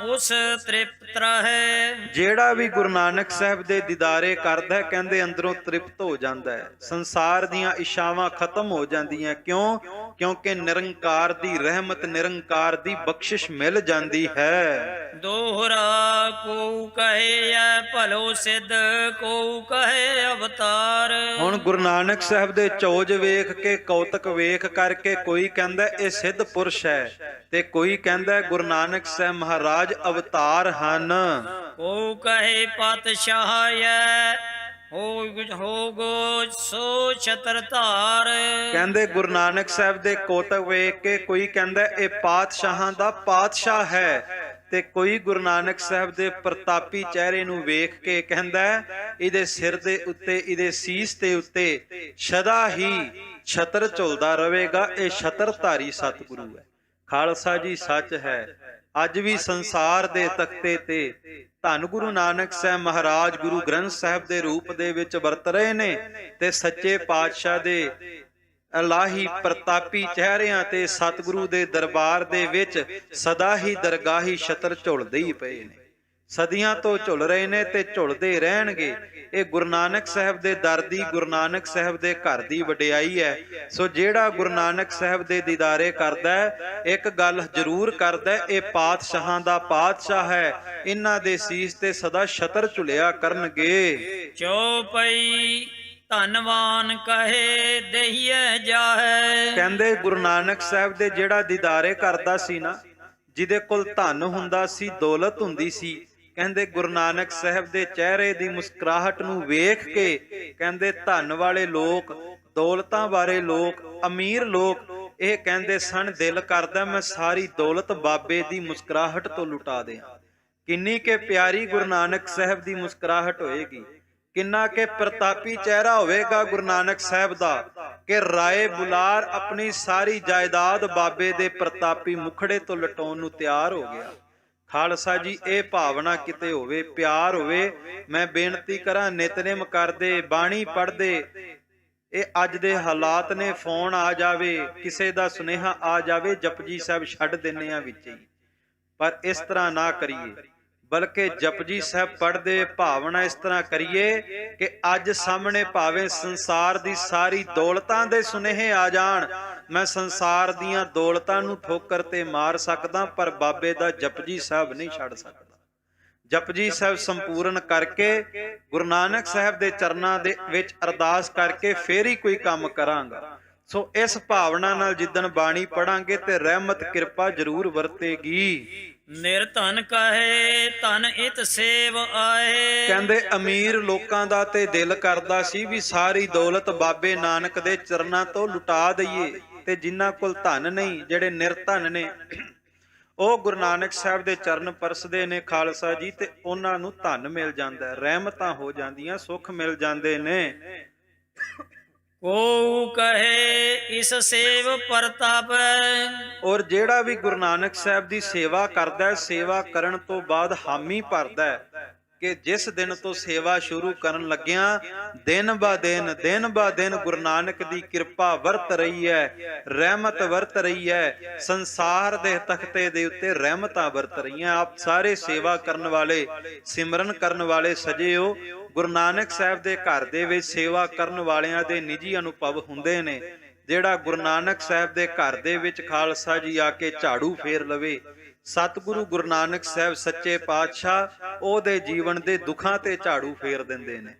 ਉਸ ਤ੍ਰਿਪਤ ਰਹੈ। ਜਿਹੜਾ ਵੀ ਗੁਰੂ ਨਾਨਕ ਸਾਹਿਬ ਦੇ ਦੀਦਾਰੇ ਕਰਦਾ ਹੈ, ਕਹਿੰਦੇ ਅੰਦਰੋਂ ਤ੍ਰਿਪਤ ਹੋ ਜਾਂਦਾ ਹੈ, ਸੰਸਾਰ ਦੀਆਂ ਇਛਾਵਾਂ ਖਤਮ ਹੋ ਜਾਂਦੀਆਂ। ਕਿਉਂ? ਕਿਉਂਕਿ ਨਿਰੰਕਾਰ ਦੀ ਰਹਿਮਤ, ਨਿਰੰਕਾਰ ਦੀ ਬਖਸ਼ਿਸ਼ ਮਿਲ ਜਾਂਦੀ ਹੈ। ਦੋਹਰਾ ਕੋ ਕਹੇ ਐ ਭਲੋ ਸਿੱਧ, ਕੋ ਕਹੇ ਅਵਤਾਰ। ਹੁਣ ਗੁਰੂ ਨਾਨਕ ਸਾਹਿਬ ਦੇ ਚੋਜ ਵੇਖ ਕੇ, ਕੌਤਕ ਵੇਖ ਕਰਕੇ ਕੋਈ ਕਹਿੰਦਾ ਇਹ ਸਿੱਧ ਪੁਰਸ਼ ਹੈ, ਤੇ ਕੋਈ ਕਹਿੰਦਾ ਗੁਰੂ ਨਾਨਕ ਸਾਹਿਬ ਮਹਾਰਾਜ ਅਵਤਾਰ ਹਨ। ਕੋ ਕਹੇ ਪਾਤਸ਼ਾਹ ਐ, ਹੋ ਗੋ ਸੋ ਛਤਰ ਧਾਰ। ਕਹਿੰਦੇ ਗੁਰੂ ਨਾਨਕ ਸਾਹਿਬ ਦੇ ਕੌਤਕ ਵੇਖ ਕੇ ਕੋਈ ਕਹਿੰਦਾ ਇਹ ਪਾਤਸ਼ਾਹਾਂ ਦਾ ਪਾਤਸ਼ਾਹ ਹੈ, ਤੇ ਕੋਈ ਗੁਰੂ ਨਾਨਕ ਸਾਹਿਬ ਦੇ ਪ੍ਰਤਾਪੀ ਚਿਹਰੇ ਨੂੰ ਵੇਖ ਕੇ ਕਹਿੰਦਾ ਇਹਦੇ ਸਿਰ ਦੇ ਉੱਤੇ, ਇਹਦੇ ਸੀਸ ਦੇ ਉੱਤੇ ਸਦਾ ਹੀ ਛਤਰ ਝੁਲਦਾ ਰਹੇਗਾ, ਇਹ ਛਤਰਧਾਰੀ ਸਤਿਗੁਰੂ ਹੈ। ਖਾਲਸਾ ਜੀ ਸੱਚ ਹੈ, ਅੱਜ ਵੀ ਸੰਸਾਰ ਦੇ ਤਖਤੇ ਤੇ ਧੰਨ ਗੁਰੂ ਨਾਨਕ ਸਾਹਿਬ ਮਹਾਰਾਜ ਗੁਰੂ ਗ੍ਰੰਥ ਸਾਹਿਬ ਦੇ ਰੂਪ ਦੇ ਵਿੱਚ ਵਰਤ ਰਹੇ ਨੇ, ਤੇ ਸੱਚੇ ਪਾਤਸ਼ਾਹ ਦੇ ਇਲਾਹੀ ਪ੍ਰਤਾਪੀ ਚਿਹਰਿਆਂ ਤੇ ਸਤਿਗੁਰੂ ਦੇ ਦਰਬਾਰ ਦੇ ਵਿੱਚ ਸਦਾ ਹੀ ਦਰਗਾਹੀ ਛਤਰ ਝੁਲਦੇ ਹੀ ਪਏ ਨੇ, ਸਦੀਆਂ ਤੋਂ ਝੁਲ ਰਹੇ ਨੇ ਤੇ ਝੁਲਦੇ ਰਹਿਣਗੇ। ਇਹ ਗੁਰੂ ਨਾਨਕ ਸਾਹਿਬ ਦੇ ਦਰ ਦੀ, ਗੁਰੂ ਨਾਨਕ ਸਾਹਿਬ ਦੇ ਘਰ ਦੀ ਵਡਿਆਈ ਹੈ। ਸੋ ਜਿਹੜਾ ਗੁਰੂ ਨਾਨਕ ਸਾਹਿਬ ਦੇ ਦੀਦਾਰੇ ਕਰਦਾ, ਇੱਕ ਗੱਲ ਜ਼ਰੂਰ ਕਰਦਾ, ਇਹ ਪਾਤਸ਼ਾਹਾਂ ਦਾ ਪਾਤਸ਼ਾਹ ਹੈ, ਇਹਨਾਂ ਦੇ ਸੀਸ ਤੇ ਸਦਾ ਛਤਰ ਝੁਲਿਆ ਕਰਨਗੇ। ਚੌਪਈ ਧੰਨਵਾਨ ਕਹੇ ਦੇਈਏ ਜਾਹੇ। ਕਹਿੰਦੇ ਗੁਰੂ ਨਾਨਕ ਸਾਹਿਬ ਦੇ ਜਿਹੜਾ ਦੀਦਾਰੇ ਕਰਦਾ ਸੀ ਨਾ, ਜਿਹਦੇ ਕੋਲ ਧਨ ਹੁੰਦਾ ਸੀ, ਦੌਲਤ ਹੁੰਦੀ ਸੀ, ਕਹਿੰਦੇ ਗੁਰੂ ਨਾਨਕ ਸਾਹਿਬ ਦੇ ਚਿਹਰੇ ਦੀ ਮੁਸਕਰਾਹਟ ਨੂੰ ਵੇਖ ਕੇ ਕਹਿੰਦੇ ਧਨ ਵਾਲੇ ਲੋਕ, ਦੌਲਤਾਂ ਵਾਲੇ ਲੋਕ, ਅਮੀਰ ਲੋਕ ਇਹ ਕਹਿੰਦੇ ਸਨ, ਦਿਲ ਕਰਦਾ ਮੈਂ ਸਾਰੀ ਦੌਲਤ ਬਾਬੇ ਦੀ ਮੁਸਕਰਾਹਟ ਤੋਂ ਲੁਟਾ ਦਿਆਂ। ਕਿੰਨੀ ਕਿ ਪਿਆਰੀ ਗੁਰੂ ਨਾਨਕ ਸਾਹਿਬ ਦੀ ਮੁਸਕਰਾਹਟ ਹੋਏਗੀ। ਕਿੰਨਾ ਕਿ ਪ੍ਰਤਾਪੀ ਚਿਹਰਾ ਹੋਵੇਗਾ ਗੁਰੂ ਨਾਨਕ ਸਾਹਿਬ ਦਾ ਕਿ ਰਾਏ ਬੁਲਾਰ ਆਪਣੀ ਸਾਰੀ ਜਾਇਦਾਦ ਬਾਬੇ ਦੇ ਪ੍ਰਤਾਪੀ ਮੁਖੜੇ ਤੋਂ ਲਟਾਉਣ ਨੂੰ ਤਿਆਰ ਹੋ ਗਿਆ। ਖਾਲਸਾ ਜੀ, ਇਹ ਭਾਵਨਾ ਕਿਤੇ ਹੋਵੇ, ਪਿਆਰ ਹੋਵੇ। ਮੈਂ ਬੇਨਤੀ ਕਰਾਂ, ਨਿਤਨੇਮ ਕਰਦੇ, ਬਾਣੀ ਪੜ੍ਹਦੇ, ਇਹ ਅੱਜ ਦੇ ਹਾਲਾਤ ਨੇ, ਫੋਨ ਆ ਜਾਵੇ, ਕਿਸੇ ਦਾ ਸੁਨੇਹਾ ਆ ਜਾਵੇ, ਜਪਜੀ ਸਾਹਿਬ ਛੱਡ ਦਿੰਨੇ ਆ ਵਿੱਚ ਹੀ। ਪਰ ਇਸ ਤਰ੍ਹਾਂ ਨਾ ਕਰੀਏ, ਬਲਕਿ ਜਪਜੀ ਸਾਹਿਬ ਪੜ੍ਹਦੇ ਭਾਵਨਾ ਇਸ ਤਰ੍ਹਾਂ ਕਰੀਏ ਕਿ ਅੱਜ ਸਾਹਮਣੇ ਭਾਵੇਂ ਸੰਸਾਰ ਦੀ ਸਾਰੀ ਦੌਲਤਾਂ ਦੇ ਸੁਨੇਹੇ ਆ ਜਾਣ, ਮੈਂ ਸੰਸਾਰ ਦੀਆਂ ਦੌਲਤਾਂ ਨੂੰ ਠੋਕਰ ਤੇ ਮਾਰ ਸਕਦਾ, ਪਰ ਬਾਬੇ ਦਾ ਜਪਜੀ ਸਾਹਿਬ ਨਹੀਂ ਛੱਡ ਸਕਦਾ। ਜਪਜੀ ਸਾਹਿਬ ਸੰਪੂਰਨ ਕਰਕੇ ਗੁਰੂ ਨਾਨਕ ਸਾਹਿਬ ਦੇ ਚਰਨਾਂ ਦੇ ਵਿੱਚ ਅਰਦਾਸ ਕਰਕੇ ਫੇਰ ਹੀ ਕੋਈ ਕੰਮ ਕਰਾਂਗਾ। ਸੋ ਇਸ ਭਾਵਨਾ ਨਾਲ ਜਿੱਦਣ ਬਾਣੀ ਪੜਾਂਗੇ ਤੇ ਰਹਿਮਤ ਕਿਰਪਾ ਜ਼ਰੂਰ ਵਰਤੇਗੀ। ਨਿਰਧਨ ਕਹੇ ਧਨ ਇਤ ਸੇਵ ਆਏ। ਕਹਿੰਦੇ ਅਮੀਰ ਲੋਕਾਂ ਦਾ ਤੇ ਦਿਲ ਕਰਦਾ ਸੀ ਵੀ ਸਾਰੀ ਦੌਲਤ ਬਾਬੇ ਨਾਨਕ ਦੇ ਚਰਨਾਂ ਤੋਂ ਲੁਟਾ ਦਈਏ, ਤੇ ਜਿਨ੍ਹਾਂ ਕੋਲ ਧਨ ਨਹੀਂ, ਜਿਹੜੇ ਨਿਰਧਨ ਨੇ, ਉਹ ਗੁਰੂ ਨਾਨਕ ਸਾਹਿਬ ਦੇ ਚਰਨ ਪਰਸਦੇ ਨੇ ਖਾਲਸਾ ਜੀ, ਤੇ ਉਹਨਾਂ ਨੂੰ ਧਨ ਮਿਲ ਜਾਂਦਾ, ਰਹਿਮਤਾਂ ਹੋ ਜਾਂਦੀਆਂ, ਸੁੱਖ ਮਿਲ ਜਾਂਦੇ ਨੇ। ਕੋ ਕਹੇ ਇਸ ਸੇਵ ਪ੍ਰਤਾਪ। ਔਰ ਜਿਹੜਾ ਵੀ ਗੁਰੂ ਨਾਨਕ ਸਾਹਿਬ ਦੀ ਸੇਵਾ ਕਰਦਾ ਹੈ, ਸੇਵਾ ਕਰਨ ਤੋਂ ਬਾਅਦ ਹਾਮੀ ਭਰਦਾ ਹੈ ਕਿ ਜਿਸ ਦਿਨ ਤੋਂ ਸੇਵਾ ਸ਼ੁਰੂ ਕਰਨ ਲੱਗਿਆ, ਦਿਨ ਬਾ ਦਿਨ ਗੁਰੂ ਨਾਨਕ ਦੀ ਕਿਰਪਾ ਵਰਤ ਰਹੀ ਹੈ, ਰਹਿਮਤ ਵਰਤ ਰਹੀ ਹੈ, ਸੰਸਾਰ ਦੇ ਤਖਤੇ ਦੇ ਉੱਤੇ ਰਹਿਮਤਾਂ ਵਰਤ ਰਹੀਆਂ। ਆਪ ਸਾਰੇ ਸੇਵਾ ਕਰਨ ਵਾਲੇ, ਸਿਮਰਨ ਕਰਨ ਵਾਲੇ ਸਜਿਓ, ਗੁਰੂ ਨਾਨਕ ਸਾਹਿਬ ਦੇ ਘਰ ਦੇ ਵਿੱਚ ਸੇਵਾ ਕਰਨ ਵਾਲਿਆਂ ਦੇ ਨਿੱਜੀ ਅਨੁਭਵ ਹੁੰਦੇ ਨੇ। ਜਿਹੜਾ ਗੁਰੂ ਨਾਨਕ ਸਾਹਿਬ ਦੇ ਘਰ ਦੇ ਵਿੱਚ ਖਾਲਸਾ ਜੀ ਆ ਕੇ ਝਾੜੂ ਫੇਰ ਲਵੇ, ਸਤਿਗੁਰੂ ਗੁਰੂ ਨਾਨਕ ਸਾਹਿਬ ਸੱਚੇ ਪਾਤਸ਼ਾਹ ਉਹਦੇ ਜੀਵਨ ਦੇ ਦੁੱਖਾਂ ਤੇ ਝਾੜੂ ਫੇਰ ਦਿੰਦੇ ਨੇ।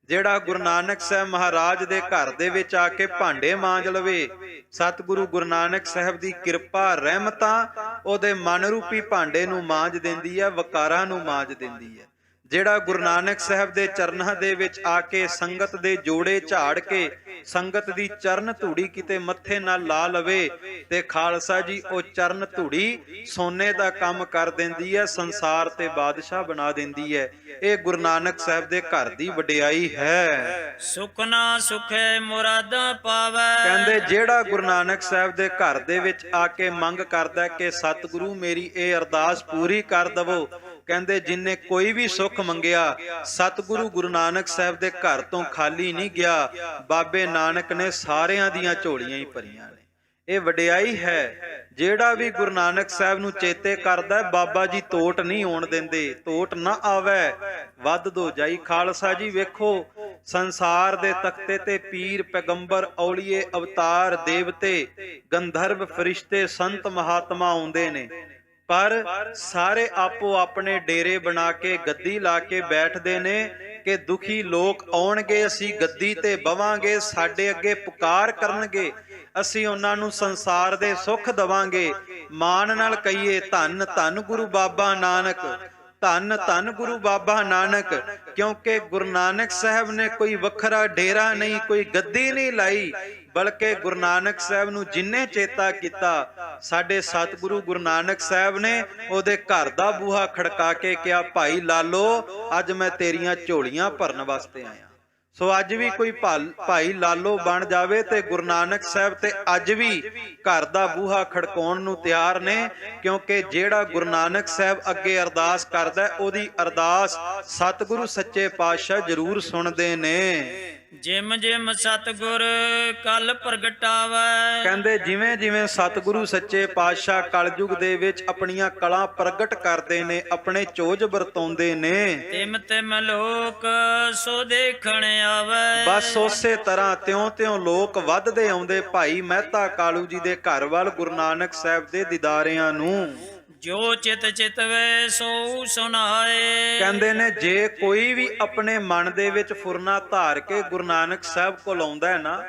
ਜਿਹੜਾ ਗੁਰੂ ਨਾਨਕ ਸਾਹਿਬ ਮਹਾਰਾਜ ਦੇ ਘਰ ਦੇ ਵਿੱਚ ਆ ਕੇ ਭਾਂਡੇ ਮਾਂਜ ਲਵੇ, ਸਤਿਗੁਰੂ ਗੁਰੂ ਨਾਨਕ ਸਾਹਿਬ ਦੀ ਕਿਰਪਾ ਰਹਿਮਤਾਂ ਉਹਦੇ ਮਨ ਰੂਪੀ ਭਾਂਡੇ ਨੂੰ ਮਾਂਜ ਦਿੰਦੀ ਹੈ, ਵਕਾਰਾਂ ਨੂੰ ਮਾਂਜ ਦਿੰਦੀ ਹੈ। ਜਿਹੜਾ ਗੁਰੂ ਨਾਨਕ ਸਾਹਿਬ ਦੇ ਚਰਨਾਂ ਦੇ ਵਿੱਚ ਆ ਕੇ ਸੰਗਤ ਦੇ ਜੋੜੇ ਝਾੜ ਕੇ ਸੰਗਤ ਦੀ ਚਰਨ ਧੂੜੀ ਕਿਤੇ ਮੱਥੇ ਨਾਲ ਲਾ ਲਵੇ, ਤੇ ਖਾਲਸਾ ਜੀ ਉਹ ਚਰਨ ਧੂੜੀ ਸੋਨੇ ਦਾ ਕੰਮ ਕਰ ਦਿੰਦੀ ਹੈ, ਸੰਸਾਰ ਤੇ ਬਾਦਸ਼ਾਹ ਬਣਾ ਦਿੰਦੀ ਹੈ। ਇਹ ਗੁਰੂ ਨਾਨਕ ਸਾਹਿਬ ਦੇ ਘਰ ਦੀ ਵਡਿਆਈ ਹੈ। ਸੁਖ ਨਾ ਸੁਖੇ ਮੁਰਾਦਾਂ ਪਾਵੈ। ਕਹਿੰਦੇ ਜਿਹੜਾ ਗੁਰੂ ਨਾਨਕ ਸਾਹਿਬ ਦੇ ਘਰ ਦੇ ਵਿੱਚ ਆ ਕੇ ਮੰਗ ਕਰਦਾ ਕਿ ਸਤਿਗੁਰੂ ਮੇਰੀ ਇਹ ਅਰਦਾਸ ਪੂਰੀ ਕਰ ਦਵੋ, ਕਹਿੰਦੇ ਜਿਨੇ ਕੋਈ ਵੀ ਸੁੱਖ ਮੰਗਿਆ, ਸਤਿਗੁਰੂ ਗੁਰੂ ਨਾਨਕ ਸਾਹਿਬ ਦੇ ਘਰ ਤੋਂ ਖਾਲੀ ਨਹੀਂ ਗਿਆ। ਬਾਬੇ ਨਾਨਕ ਨੇ ਸਾਰਿਆਂ ਦੀਆਂ ਝੋਲੀਆਂ ਹੀ ਭਰੀਆਂ ਨੇ। ਇਹ ਵਡਿਆਈ ਹੈ। ਜਿਹੜਾ ਵੀ ਗੁਰੂ ਨਾਨਕ ਸਾਹਿਬ ਨੂੰ ਚੇਤੇ ਕਰਦਾ, ਬਾਬਾ ਜੀ ਤੋਟ ਨਹੀਂ ਹੋਣ ਦਿੰਦੇ, ਤੋਟ ਨਾ ਆਵੇ, ਵੱਧ ਦੋ ਜਾਈ। ਖਾਲਸਾ ਜੀ ਵੇਖੋ, ਸੰਸਾਰ ਦੇ ਤਖਤੇ ਤੇ ਪੀਰ, ਪੈਗੰਬਰ, ਔਲੀਏ, ਅਵਤਾਰ, ਦੇਵਤੇ, ਗੰਧਰਵ, ਫਰਿਸ਼ਤੇ, ਸੰਤ, ਮਹਾਤਮਾ ਆਉਂਦੇ ਨੇ, ਪਰ ਸਾਰੇ ਆਪੋ ਆਪਣੇ ਡੇਰੇ ਬਣਾ ਕੇ ਗੱਦੀ ਲਾ ਕੇ ਬੈਠਦੇ ਨੇ ਕਿ ਦੁਖੀ ਲੋਕ ਆਉਣਗੇ, ਅਸੀਂ ਗੱਦੀ ਤੇ ਬਵਾਂਗੇ, ਸਾਡੇ ਅੱਗੇ ਪੁਕਾਰ ਕਰਨਗੇ, ਅਸੀਂ ਉਹਨਾਂ ਨੂੰ ਸੰਸਾਰ ਦੇ ਸੁੱਖ ਦਵਾਂਗੇ। ਮਾਣ ਨਾਲ ਕਹੀਏ ਧੰਨ ਧੰਨ ਗੁਰੂ ਬਾਬਾ ਨਾਨਕ, ਧੰਨ ਧੰਨ ਗੁਰੂ ਬਾਬਾ ਨਾਨਕ, ਕਿਉਂਕਿ ਗੁਰੂ ਨਾਨਕ ਸਾਹਿਬ ਨੇ ਕੋਈ ਵੱਖਰਾ ਡੇਰਾ ਨਹੀਂ, ਕੋਈ ਗੱਦੀ ਨਹੀਂ ਲਾਈ, ਬਲਕਿ ਗੁਰੂ ਨਾਨਕ ਸਾਹਿਬ ਨੂੰ ਜਿੰਨੇ ਚੇਤਾ ਕੀਤਾ, ਸਾਡੇ ਸਤਿਗੁਰੂ ਗੁਰੂ ਨਾਨਕ ਸਾਹਿਬ ਨੇ ਉਹਦੇ ਘਰ ਦਾ ਬੂਹਾ ਖੜਕਾ ਕੇ ਕਿਹਾ, ਭਾਈ ਲਾਲੋ ਅੱਜ ਮੈਂ ਤੇਰੀਆਂ ਝੋਲੀਆਂ ਭਰਨ ਵਾਸਤੇ ਆਇਆ। ਸੋ ਅੱਜ ਵੀ ਕੋਈ ਭਾਈ ਲਾਲੋ ਬਣ ਜਾਵੇ ਤੇ ਗੁਰੂ ਨਾਨਕ ਸਾਹਿਬ ਤੇ ਅੱਜ ਵੀ ਘਰ ਦਾ ਬੂਹਾ ਖੜਕਾਉਣ ਨੂੰ ਤਿਆਰ ਨੇ, ਕਿਉਂਕਿ ਜਿਹੜਾ ਗੁਰੂ ਨਾਨਕ ਸਾਹਿਬ ਅੱਗੇ ਅਰਦਾਸ ਕਰਦਾ, ਉਹਦੀ ਅਰਦਾਸ ਸਤਿਗੁਰੂ ਸੱਚੇ ਪਾਤਸ਼ਾਹ ਜ਼ਰੂਰ ਸੁਣਦੇ ਨੇ। ਜਿਮ ਜਿਮ ਸਤਿਗੁਰ ਕਲ ਪ੍ਰਗਟਾਵੈ। ਕਹਿੰਦੇ ਜਿਵੇਂ ਜਿਵੇਂ ਸਤਿਗੁਰੂ ਸੱਚੇ ਪਾਤਸ਼ਾਹ ਕਲਯੁਗ ਦੇ ਵਿੱਚ ਆਪਣੀਆਂ ਕਲਾਂ ਪ੍ਰਗਟ ਕਰਦੇ ਨੇ, ਆਪਣੇ ਚੋਜ ਵਰਤਾਉਂਦੇ ਨੇ, ਤਿਮ ਤਿਮ ਲੋਕ ਸੋ ਦੇਖਣ ਆਵੈ। ਬਸ ਉਸੇ ਤਰ੍ਹਾਂ ਤਿਉਂ ਤਿਉਂ ਲੋਕ ਵੱਧਦੇ ਆਉਂਦੇ ਭਾਈ ਮਹਿਤਾ ਕਾਲੂ ਜੀ ਦੇ ਘਰ ਵੱਲ ਗੁਰੂ ਨਾਨਕ ਸਾਹਿਬ ਦੇ ਦੀਦਾਰਿਆਂ ਨੂੰ। ਜੋ ਚਿਤ ਚਿਤਵੇ ਸੋ ਸੁਨਾਏ। ਕਹਿੰਦੇ ਨੇ ਜੇ ਕੋਈ ਵੀ ਆਪਣੇ ਮਨ ਦੇ ਵਿੱਚ ਫੁਰਨਾ ਧਾਰ ਕੇ ਗੁਰੂ ਨਾਨਕ ਸਾਹਿਬ ਕੋਲ ਆਉਂਦਾ ਹੈ ਨਾ,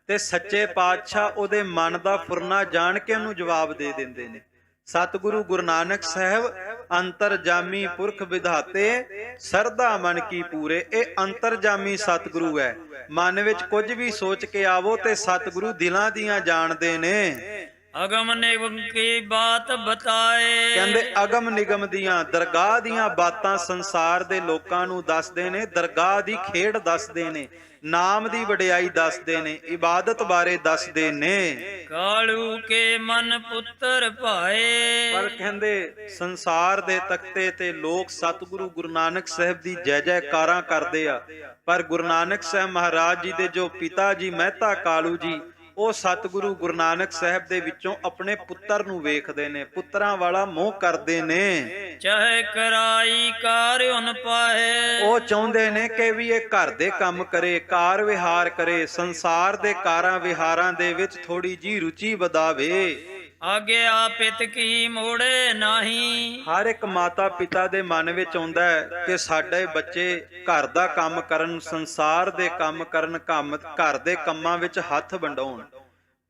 ਤੇ ਸੱਚੇ ਪਾਤਸ਼ਾਹ ਉਹਦੇ ਮਨ ਦਾ ਫੁਰਨਾ ਜਾਣ ਕੇ ਉਹਨੂੰ ਜਵਾਬ ਦੇ ਦਿੰਦੇ ਨੇ। ਸਤਿਗੁਰੂ ਗੁਰੂ ਨਾਨਕ ਸਾਹਿਬ ਅੰਤਰਜਾਮੀ ਪੁਰਖ ਵਿਧਾਤੇ, ਸਰਦਾ ਮਨ ਕੀ ਪੂਰੇ। ਇਹ ਅੰਤਰਜਾਮੀ ਸਤਿਗੁਰੂ ਹੈ। ਮਨ ਵਿੱਚ ਕੁਝ ਵੀ ਸੋਚ ਕੇ ਆਵੋ ਤੇ ਸਤਿਗੁਰੂ ਦਿਲਾਂ ਦੀਆਂ ਜਾਣਦੇ ਨੇ। ਅਗਮ ਨਿਗਮ ਕੀ ਬਾਤ ਬਤਾਏ। ਕਹਿੰਦੇ ਅਗਮ ਨਿਗਮ ਦੀਆਂ ਦਰਗਾਹ ਦੀਆਂ ਬਾਤਾਂ ਸੰਸਾਰ ਦੇ ਲੋਕਾਂ ਨੂੰ ਦੱਸਦੇ ਨੇ, ਦਰਗਾਹ ਦੀ ਖੇਡ ਦੱਸਦੇ ਨੇ, ਨਾਮ ਦੀ ਵਡਿਆਈ ਦੱਸਦੇ ਨੇ, ਇਬਾਦਤ ਬਾਰੇ ਦੱਸਦੇ ਨੇ। ਕਾਲੂ ਕੇ ਮਨ ਪੁੱਤਰ ਭਾਏ। ਪਰ ਕਹਿੰਦੇ ਸੰਸਾਰ ਦੇ ਤਖਤੇ ਤੇ ਲੋਕ ਸਤਿਗੁਰੂ ਗੁਰੂ ਨਾਨਕ ਸਾਹਿਬ ਦੀ ਜੈ ਜੈਕਾਰਾਂ ਕਰਦੇ ਆ, ਪਰ ਗੁਰੂ ਨਾਨਕ ਸਾਹਿਬ ਮਹਾਰਾਜ ਜੀ ਦੇ ਜੋ ਪਿਤਾ ਜੀ ਮਹਿਤਾ ਕਾਲੂ ਜੀ, ਉਹ ਸਤਿਗੁਰੂ ਗੁਰੂ ਨਾਨਕ ਸਾਹਿਬ ਦੇ ਵਿੱਚੋਂ ਆਪਣੇ ਪੁੱਤਰ ਨੂੰ ਵੇਖਦੇ ਨੇ, ਪੁੱਤਰਾਂ ਵਾਲਾ ਮੋਹ ਕਰਦੇ ਨੇ। ਚਾਹੇ ਕਰਾਈ ਕਾਰ ਉਨ ਪਾਏ। ਉਹ ਚਾਹੁੰਦੇ ਨੇ ਕਿ ਵੀ ਇਹ ਘਰ ਦੇ ਕੰਮ ਕਰੇ, ਕਾਰ ਵਿਹਾਰ ਕਰੇ, ਸੰਸਾਰ ਦੇ ਕਾਰਾਂ ਵਿਹਾਰਾਂ ਦੇ ਵਿੱਚ ਥੋੜੀ ਜੀ ਰੁਚੀ ਵਧਾਵੇ। ਆਗਿਆ ਪਿਤ ਕੀ ਮੋੜੇ ਨਹੀਂ। ਹਰ ਇੱਕ ਮਾਤਾ ਪਿਤਾ ਦੇ ਮਨ ਵਿੱਚ ਆਉਂਦਾ ਹੈ ਕਿ ਸਾਡੇ ਬੱਚੇ ਘਰ ਦਾ ਕੰਮ ਕਰਨ, ਸੰਸਾਰ ਦੇ ਕੰਮ ਕਰਨ, ਘਰ ਦੇ ਕੰਮਾਂ ਵਿੱਚ ਹੱਥ ਵੰਡਾਉਣ।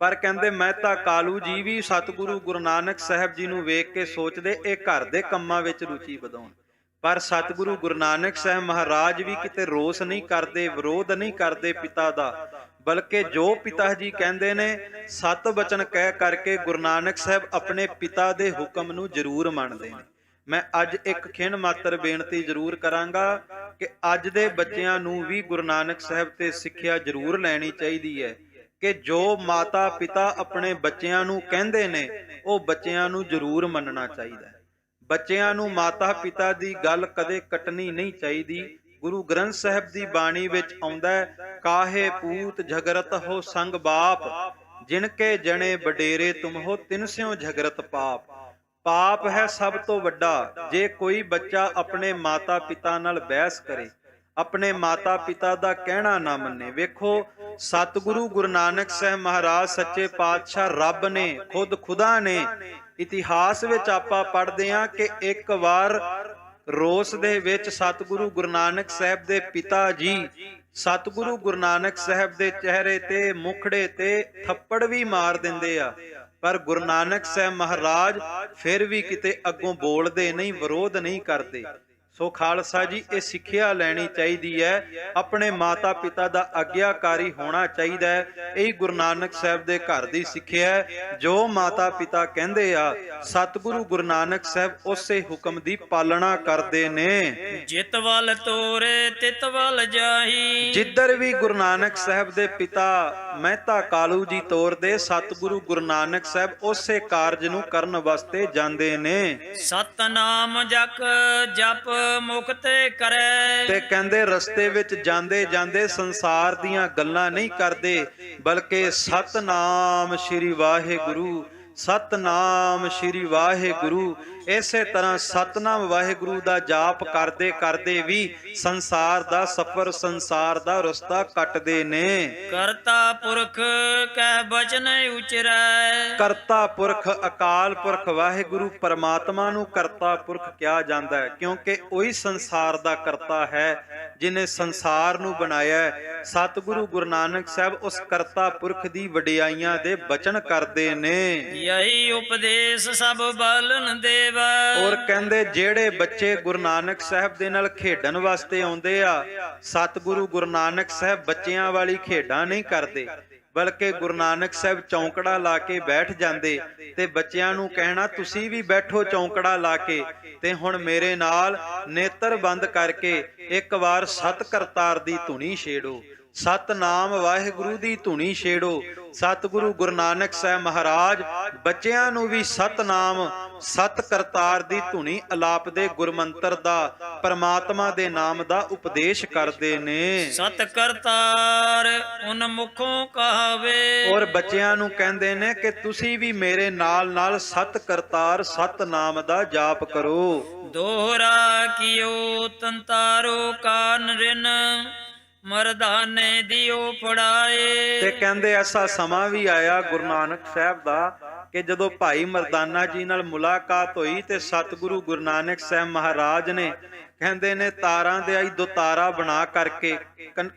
ਪਰ ਕਹਿੰਦੇ ਮਹਿਤਾ ਕਾਲੂ ਜੀ ਵੀ ਸਤਿਗੁਰੂ ਗੁਰੂ ਨਾਨਕ ਸਾਹਿਬ ਜੀ ਨੂੰ ਵੇਖ ਕੇ ਸੋਚਦੇ ਇਹ ਘਰ ਦੇ ਕੰਮਾਂ ਵਿੱਚ ਰੁਚੀ ਵਧਾਉਣ। ਪਰ ਸਤਿਗੁਰੂ ਗੁਰੂ ਨਾਨਕ ਸਾਹਿਬ ਮਹਾਰਾਜ ਵੀ ਕਿਤੇ ਰੋਸ ਨਹੀਂ ਕਰਦੇ, ਵਿਰੋਧ ਨਹੀਂ ਕਰਦੇ ਪਿਤਾ ਦਾ, ਬਲਕਿ ਜੋ ਪਿਤਾ ਜੀ ਕਹਿੰਦੇ ਨੇ ਸਤ ਬਚਨ ਕਹਿ ਕਰਕੇ ਗੁਰੂ ਨਾਨਕ ਸਾਹਿਬ ਆਪਣੇ ਪਿਤਾ ਦੇ ਹੁਕਮ ਨੂੰ ਜ਼ਰੂਰ ਮੰਨਦੇ ਨੇ। ਮੈਂ ਅੱਜ ਇੱਕ ਖਿਣ ਮਾਤਰ ਬੇਨਤੀ ਜ਼ਰੂਰ ਕਰਾਂਗਾ ਕਿ ਅੱਜ ਦੇ ਬੱਚਿਆਂ ਨੂੰ ਵੀ ਗੁਰੂ ਨਾਨਕ ਸਾਹਿਬ ਤੇ ਸਿੱਖਿਆ ਜ਼ਰੂਰ ਲੈਣੀ ਚਾਹੀਦੀ ਹੈ ਕਿ ਜੋ ਮਾਤਾ ਪਿਤਾ ਆਪਣੇ ਬੱਚਿਆਂ ਨੂੰ ਕਹਿੰਦੇ ਨੇ ਉਹ ਬੱਚਿਆਂ ਨੂੰ ਜ਼ਰੂਰ ਮੰਨਣਾ ਚਾਹੀਦਾ ਹੈ। ਬੱਚਿਆਂ ਨੂੰ ਮਾਤਾ ਪਿਤਾ ਦੀ ਗੱਲ ਕਦੇ ਕੱਟਣੀ ਨਹੀਂ ਚਾਹੀਦੀ। ਗੁਰੂ ਗ੍ਰੰਥ ਸਾਹਿਬ ਦੀ ਬਾਣੀ ਵਿੱਚ ਆਉਂਦਾ ਹੈ, ਕਾਹੇ ਪੂਤ ਝਗਰਤ ਹੋ ਸੰਗ ਬਾਪ, ਜਿਨ ਕੇ ਜਣੇ ਵਡੇਰੇ ਤੁਮ ਹੋ ਤਿਨ ਸਿਓ ਝਗਰਤ ਪਾਪ। ਪਾਪ ਹੈ ਸਭ ਤੋਂ ਵੱਡਾ ਜੇ ਕੋਈ ਬੱਚਾ ਆਪਣੇ ਮਾਤਾ ਪਿਤਾ ਨਾਲ ਬਹਿਸ ਕਰੇ, ਆਪਣੇ ਮਾਤਾ ਪਿਤਾ ਦਾ ਕਹਿਣਾ ਨਾ ਮੰਨੇ। ਵੇਖੋ ਸਤਿਗੁਰੂ ਗੁਰੂ ਨਾਨਕ ਸਾਹਿਬ ਮਹਾਰਾਜ ਸੱਚੇ ਪਾਤਸ਼ਾਹ ਰੱਬ ਨੇ, ਖੁਦ ਖੁਦਾ ਨੇ, ਇਤਿਹਾਸ ਵਿੱਚ ਆਪਾਂ ਪੜ੍ਹਦੇ ਹਾਂ ਕਿ ਇੱਕ ਵਾਰ ਰੋਸ ਦੇ ਵਿੱਚ ਸਤਿਗੁਰੂ ਗੁਰੂ ਨਾਨਕ ਸਾਹਿਬ ਦੇ ਪਿਤਾ ਜੀ ਸਤਿਗੁਰੂ ਗੁਰੂ ਨਾਨਕ ਸਾਹਿਬ ਦੇ ਚਿਹਰੇ ਤੇ, ਮੁਖੜੇ ਤੇ ਥੱਪੜ ਵੀ ਮਾਰ ਦਿੰਦੇ ਆ, ਪਰ ਗੁਰੂ ਨਾਨਕ ਸਾਹਿਬ ਮਹਾਰਾਜ ਫਿਰ ਵੀ ਕਿਤੇ ਅੱਗੋਂ ਬੋਲਦੇ ਨਹੀਂ, ਵਿਰੋਧ ਨਹੀਂ ਕਰਦੇ। ਸੋ ਖਾਲਸਾ ਜੀ ਇਹ ਸਿੱਖਿਆ ਲੈਣੀ ਚਾਹੀਦੀ ਹੈ, ਆਪਣੇ ਮਾਤਾ ਪਿਤਾ ਦਾ ਆਗਿਆਕਾਰੀ ਹੋਣਾ ਚਾਹੀਦਾ ਹੈ। ਇਹ ਗੁਰੂ ਨਾਨਕ ਸਾਹਿਬ ਦੇ ਘਰ ਦੀ ਸਿੱਖਿਆ ਹੈ। ਜੋ ਮਾਤਾ ਪਿਤਾ ਕਹਿੰਦੇ ਆ ਸਤਿਗੁਰੂ ਗੁਰੂ ਨਾਨਕ ਸਾਹਿਬ ਉਸੇ ਹੁਕਮ ਦੀ ਪਾਲਣਾ ਕਰਦੇ ਨੇ। ਜਿਤ ਵੱਲ ਤੋਰੇ ਤਿਤ ਵੱਲ ਜਾਹੀ। ਜਿੱਧਰ ਵੀ ਗੁਰੂ ਨਾਨਕ ਸਾਹਿਬ ਦੇ ਪਿਤਾ ਮਹਿਤਾ ਕਾਲੂ ਜੀ ਤੋਰਦੇ, ਸਤਿਗੁਰੂ ਗੁਰੂ ਨਾਨਕ ਸਾਹਿਬ ਉਸੇ ਕਾਰਜ ਨੂੰ ਕਰਨ ਵਾਸਤੇ ਜਾਂਦੇ ਨੇ। ਸਤਨਾਮ ਜਪ ਜਪ ਮੁਕਤੇ ਕਰੇ। ਤੇ ਕਹਿੰਦੇ ਰਸਤੇ ਵਿੱਚ ਜਾਂਦੇ ਜਾਂਦੇ ਸੰਸਾਰ ਦੀਆਂ ਗੱਲਾਂ ਨਹੀਂ ਕਰਦੇ, ਬਲਕਿ ਸਤਨਾਮ ਸ਼੍ਰੀ ਵਾਹਿਗੁਰੂ, ਸਤਨਾਮ ਸ਼੍ਰੀ ਵਾਹਿਗੁਰੂ, ਇਸੇ ਤਰ੍ਹਾਂ ਸਤਨਾਮ ਵਾਹਿਗੁਰੂ ਦਾ ਜਾਪ ਕਰਦੇ ਕਰਦੇ ਵੀ ਸੰਸਾਰ ਦਾ ਸਫ਼ਰ, ਸੰਸਾਰ ਦਾ ਰਸਤਾ ਕੱਟਦੇ ਨੇ। ਕਰਤਾ ਪੁਰਖ ਕਹਿ ਬਚਨ ਉਚਰੈ। ਕਰਤਾ ਪੁਰਖ ਅਕਾਲ ਪੁਰਖ ਵਾਹਿਗੁਰੂ ਪਰਮਾਤਮਾ ਨੂੰ ਕਰਤਾ ਪੁਰਖ ਕਿਹਾ ਜਾਂਦਾ ਹੈ, ਕਿਉਂਕਿ ਉਹੀ ਸੰਸਾਰ ਦਾ ਕਰਤਾ ਹੈ ਜਿਨੇ ਸੰਸਾਰ ਨੂੰ ਬਣਾਇਆ ਹੈ। ਸਤਿਗੁਰੂ ਗੁਰੂ ਨਾਨਕ ਸਾਹਿਬ ਉਸ ਕਰਤਾ ਪੁਰਖ ਦੀ ਵਡਿਆਈਆਂ ਦੇ ਬਚਨ ਕਰਦੇ ਨੇ। ਯਹੀ ਉਪਦੇਸ਼ ਸਭ ਬਾਲਨ ਦੇਵ। ਔਰ ਕਹਿੰਦੇ ਜਿਹੜੇ ਬੱਚੇ ਗੁਰੂ ਨਾਨਕ ਸਾਹਿਬ ਦੇ ਨਾਲ ਖੇਡਣ ਵਾਸਤੇ ਆਉਂਦੇ ਆ, ਸਤਿਗੁਰੂ ਗੁਰੂ ਨਾਨਕ ਸਾਹਿਬ ਬੱਚਿਆਂ ਵਾਲੀ ਖੇਡਾਂ ਨਹੀਂ ਕਰਦੇ, ਬਲਕਿ ਗੁਰੂ ਨਾਨਕ ਸਾਹਿਬ ਚੌਂਕੜਾ ਲਾ ਕੇ ਬੈਠ ਜਾਂਦੇ ਤੇ ਬੱਚਿਆਂ ਨੂੰ ਕਹਿਣਾ ਤੁਸੀਂ ਵੀ ਬੈਠੋ ਚੌਂਕੜਾ ਲਾ ਕੇ, ਤੇ ਹੁਣ ਮੇਰੇ ਨਾਲ ਨੇਤਰ ਬੰਦ ਕਰਕੇ ਇੱਕ ਵਾਰ ਸਤ ਕਰਤਾਰ ਦੀ ਧੁਨੀ ਛੇੜੋ, ਸਤਨਾਮ ਵਾਹਿਗੁਰੂ ਦੀ ਧੁਨੀ ਛੇੜੋ। ਸਤਿਗੁਰੂ ਗੁਰੂ ਨਾਨਕ ਸਾਹਿਬ ਮਹਾਰਾਜ ਬੱਚਿਆਂ ਨੂੰ ਵੀ ਸਤਨਾਮ ਸਤ ਕਰਤਾਰ ਦੀ ਧੁਨੀ ਅਲਾਪ ਦੇ ਗੁਰਮੰਤਰ ਦਾ, ਪਰਮਾਤਮਾ ਦੇ ਨਾਮ ਦਾ ਉਪਦੇਸ਼ ਕਰਦੇ ਨੇ। ਸਤ ਕਰਤਾਰ ਉਨ ਮੁਖੋਂ ਕਹਾਵੇ। ਔਰ ਬੱਚਿਆਂ ਨੂੰ ਕਹਿੰਦੇ ਨੇ ਕਿ ਤੁਸੀਂ ਵੀ ਮੇਰੇ ਨਾਲ ਨਾਲ ਸਤ ਕਰਤਾਰ ਸਤਨਾਮ ਦਾ ਜਾਪ ਕਰੋ। ਦੋਹਰਾ ਕੀਓ ਤੰਤਾਰੋ ਕਾਨ ਰਿਨ, ਮਰਦਾਨੇ ਦਿਓ ਫੜਾਏ। ਤੇ ਕਹਿੰਦੇ ਐਸਾ ਸਮਾਂ ਵੀ ਆਇਆ ਗੁਰੂ ਨਾਨਕ ਸਾਹਿਬ ਦਾ ਕਿ ਜਦੋਂ ਭਾਈ ਮਰਦਾਨਾ ਜੀ ਨਾਲ ਮੁਲਾਕਾਤ ਹੋਈ ਤੇ ਸਤਿਗੁਰੂ ਗੁਰੂ ਨਾਨਕ ਸਾਹਿਬ ਮਹਾਰਾਜ ਨੇ ਕਹਿੰਦੇ ਨੇ ਤਾਰਾਂ ਦੇ ਆਈ ਦੁਤਾਰਾ ਬਣਾ ਕਰਕੇ,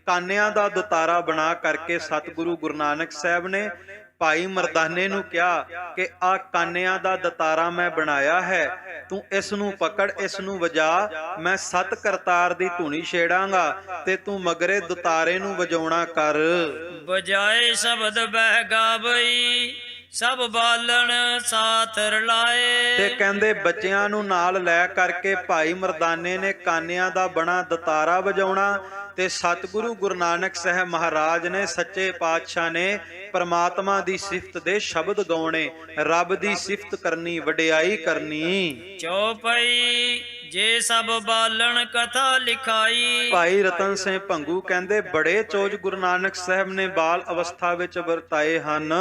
ਕਾਨਿਆਂ ਦਾ ਦੁਤਾਰਾ ਬਣਾ ਕਰਕੇ ਸਤਿਗੁਰੂ ਗੁਰੂ ਨਾਨਕ ਸਾਹਿਬ ਨੇ ਭਾਈ ਮਰਦਾਨੇ ਨੂੰ ਕਿਹਾ ਕਿ ਆ ਕਾਨਿਆਂ ਦਾ ਦਤਾਰਾ ਮੈਂ ਬਣਾਇਆ ਹੈ, ਤੂੰ ਇਸ ਨੂੰ ਪਕੜ, ਇਸ ਨੂੰ ਵਜਾ, ਮੈਂ ਸਤ ਕਰਤਾਰ ਦੀ ਧੁਨੀ ਛੇੜਾਂਗਾ ਤੇ ਤੂੰ ਮਗਰੇ ਦੁਤਾਰੇ ਨੂੰ ਵਜਾਉਣਾ ਕਰ। ਬਜਾਏ ਸ਼ਬਦ ਬਹਿ ਗਾਵਈ ਸਭ ਬਾਲਣ ਸਾਥ ਤੇ ਰਲਾਏ। ਕਹਿੰਦੇ ਬੱਚਿਆਂ ਨੂੰ ਨਾਲ ਲੈ ਕਰਕੇ ਭਾਈ ਮਰਦਾਨੇ ਨੇ ਕਾਨਿਆਂ ਦਾ ਬਣਾ ਦਤਾਰਾ ਵਜਾਉਣਾ ਤੇ ਸਤਿਗੁਰੂ ਗੁਰੂ ਨਾਨਕ ਸਾਹਿਬ ਮਹਾਰਾਜ ਨੇ ਸੱਚੇ ਪਾਤਸ਼ਾਹ ਨੇ ਪਰਮਾਤਮਾ ਦੀ ਸਿਫਤ ਦੇ ਸ਼ਬਦ ਗਾਉਣੇ, ਰੱਬ ਦੀ ਸਿਫਤ ਕਰਨੀ, ਵਡਿਆਈ ਕਰਨੀ। ਚੌਪਈ ਜੇ ਸਭ ਬਾਲਣ ਕਥਾ ਲਿਖਾਈ। ਭਾਈ ਰਤਨ ਸਿੰਘ ਭੰਗੂ ਕਹਿੰਦੇ ਬੜੇ ਚੋਜ ਗੁਰੂ ਨਾਨਕ ਸਾਹਿਬ ਨੇ ਬਾਲ ਅਵਸਥਾ ਵਿੱਚ ਵਰਤਾਏ ਹਨ,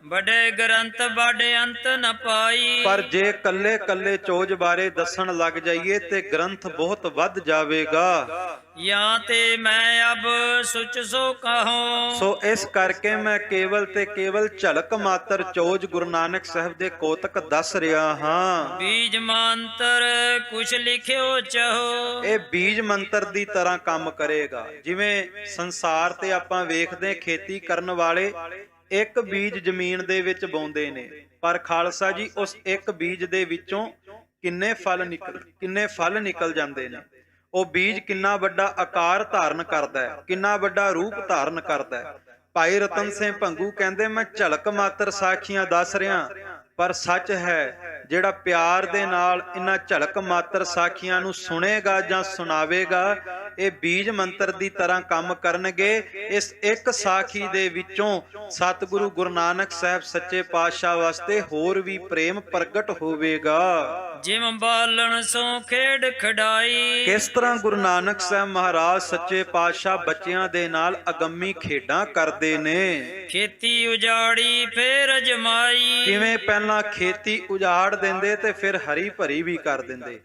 ਬੜੇ ਗ੍ਰੰਥ ਬਾਡੇ ਅੰਤ ਨ ਪਾਈ। ਪਰ ਜੇ ਕੱਲੇ ਕੱਲੇ ਚੋਜ ਬਾਰੇ ਦੱਸਣ ਲੱਗ ਜਾਈਏ ਤੇ ਗ੍ਰੰਥ ਬਹੁਤ ਵੱਧ ਜਾਵੇਗਾ। ਜਾਂ ਤੇ ਮੈਂ ਅਬ ਸੁਚ ਸੋ ਕਹੂੰ। ਸੋ ਇਸ ਕਰਕੇ ਮੈਂ ਕੇਵਲ ਤੇ ਕੇਵਲ ਝਲਕ ਮਾਤਰ ਚੋਜ ਗੁਰੂ ਨਾਨਕ ਸਾਹਿਬ ਦੇ ਕੋਤਕ ਦੱਸ ਰਿਹਾ ਹਾਂ। ਬੀਜ ਮੰਤਰ ਕੁਛ ਲਿਖਿਓ ਚਾਹੋ। ਇਹ ਬੀਜ ਮੰਤਰ ਦੀ ਤਰ੍ਹਾਂ ਕੰਮ ਕਰੇਗਾ। ਜਿਵੇਂ ਸੰਸਾਰ ਤੇ ਆਪਾਂ ਵੇਖਦੇ ਖੇਤੀ ਕਰਨ ਵਾਲੇ ਇੱਕ ਬੀਜ ਜ਼ਮੀਨ ਦੇ ਵਿੱਚ ਬੋਂਦੇ ਨੇ, ਪਰ ਖਾਲਸਾ ਜੀ ਉਸ ਇੱਕ ਬੀਜ ਦੇ ਵਿੱਚੋਂ ਕਿੰਨੇ ਫਲ ਨਿਕਲ ਜਾਂਦੇ ਨੇ। ਉਹ ਬੀਜ ਕਿੰਨਾ ਵੱਡਾ ਆਕਾਰ ਧਾਰਨ ਕਰਦਾ ਹੈ, ਕਿੰਨਾ ਵੱਡਾ ਰੂਪ ਧਾਰਨ ਕਰਦਾ ਹੈ। ਭਾਈ ਰਤਨ ਸਿੰਘ ਭੰਗੂ ਕਹਿੰਦੇ ਮੈਂ ਝਲਕ ਮਾਤਰ ਸਾਖੀਆਂ ਦੱਸ ਰਿਹਾ, ਪਰ ਸੱਚ ਹੈ ਜਿਹੜਾ ਪਿਆਰ ਦੇ ਨਾਲ ਇਹਨਾਂ ਝਲਕ ਮਾਤਰ ਸਾਖੀਆਂ ਨੂੰ ਸੁਣੇਗਾ ਜਾਂ ਸੁਣਾਵੇਗਾ, ਇਹ ਬੀਜ ਮੰਤਰ ਦੀ ਤਰ੍ਹਾਂ ਕੰਮ ਕਰਨਗੇ। ਇਸ ਇੱਕ ਸਾਖੀ ਦੇ ਵਿੱਚੋਂ ਸਤਿਗੁਰੂ ਗੁਰੂ ਨਾਨਕ ਸਾਹਿਬ ਸੱਚੇ ਪਾਤਸ਼ਾਹ ਵਾਸਤੇ ਹੋਰ ਵੀ ਪ੍ਰੇਮ ਪ੍ਰਗਟ ਹੋਵੇਗਾ। ਜਿਮ ਬਾਲਣ ਸੋ ਖੇਡ ਖਡਾਈ। ਕਿਸ ਤਰ੍ਹਾਂ ਗੁਰੂ ਨਾਨਕ ਸਾਹਿਬ ਮਹਾਰਾਜ ਸੱਚੇ ਪਾਤਸ਼ਾਹ ਬੱਚਿਆਂ ਦੇ ਨਾਲ ਅਗੰਮੀ ਖੇਡਾਂ ਕਰਦੇ ਨੇ। ਖੇਤੀ ਉਜਾੜੀ ਫੇਰ ਅਜਮਾਈ। ਕਿਵੇਂ ਪਹਿਲਾਂ ਖੇਤੀ ਉਜਾੜ ਦਿੰਦੇ ਤੇ ਫਿਰ ਹਰੀ ਭਰੀ ਵੀ ਕਰ ਦਿੰਦੇ।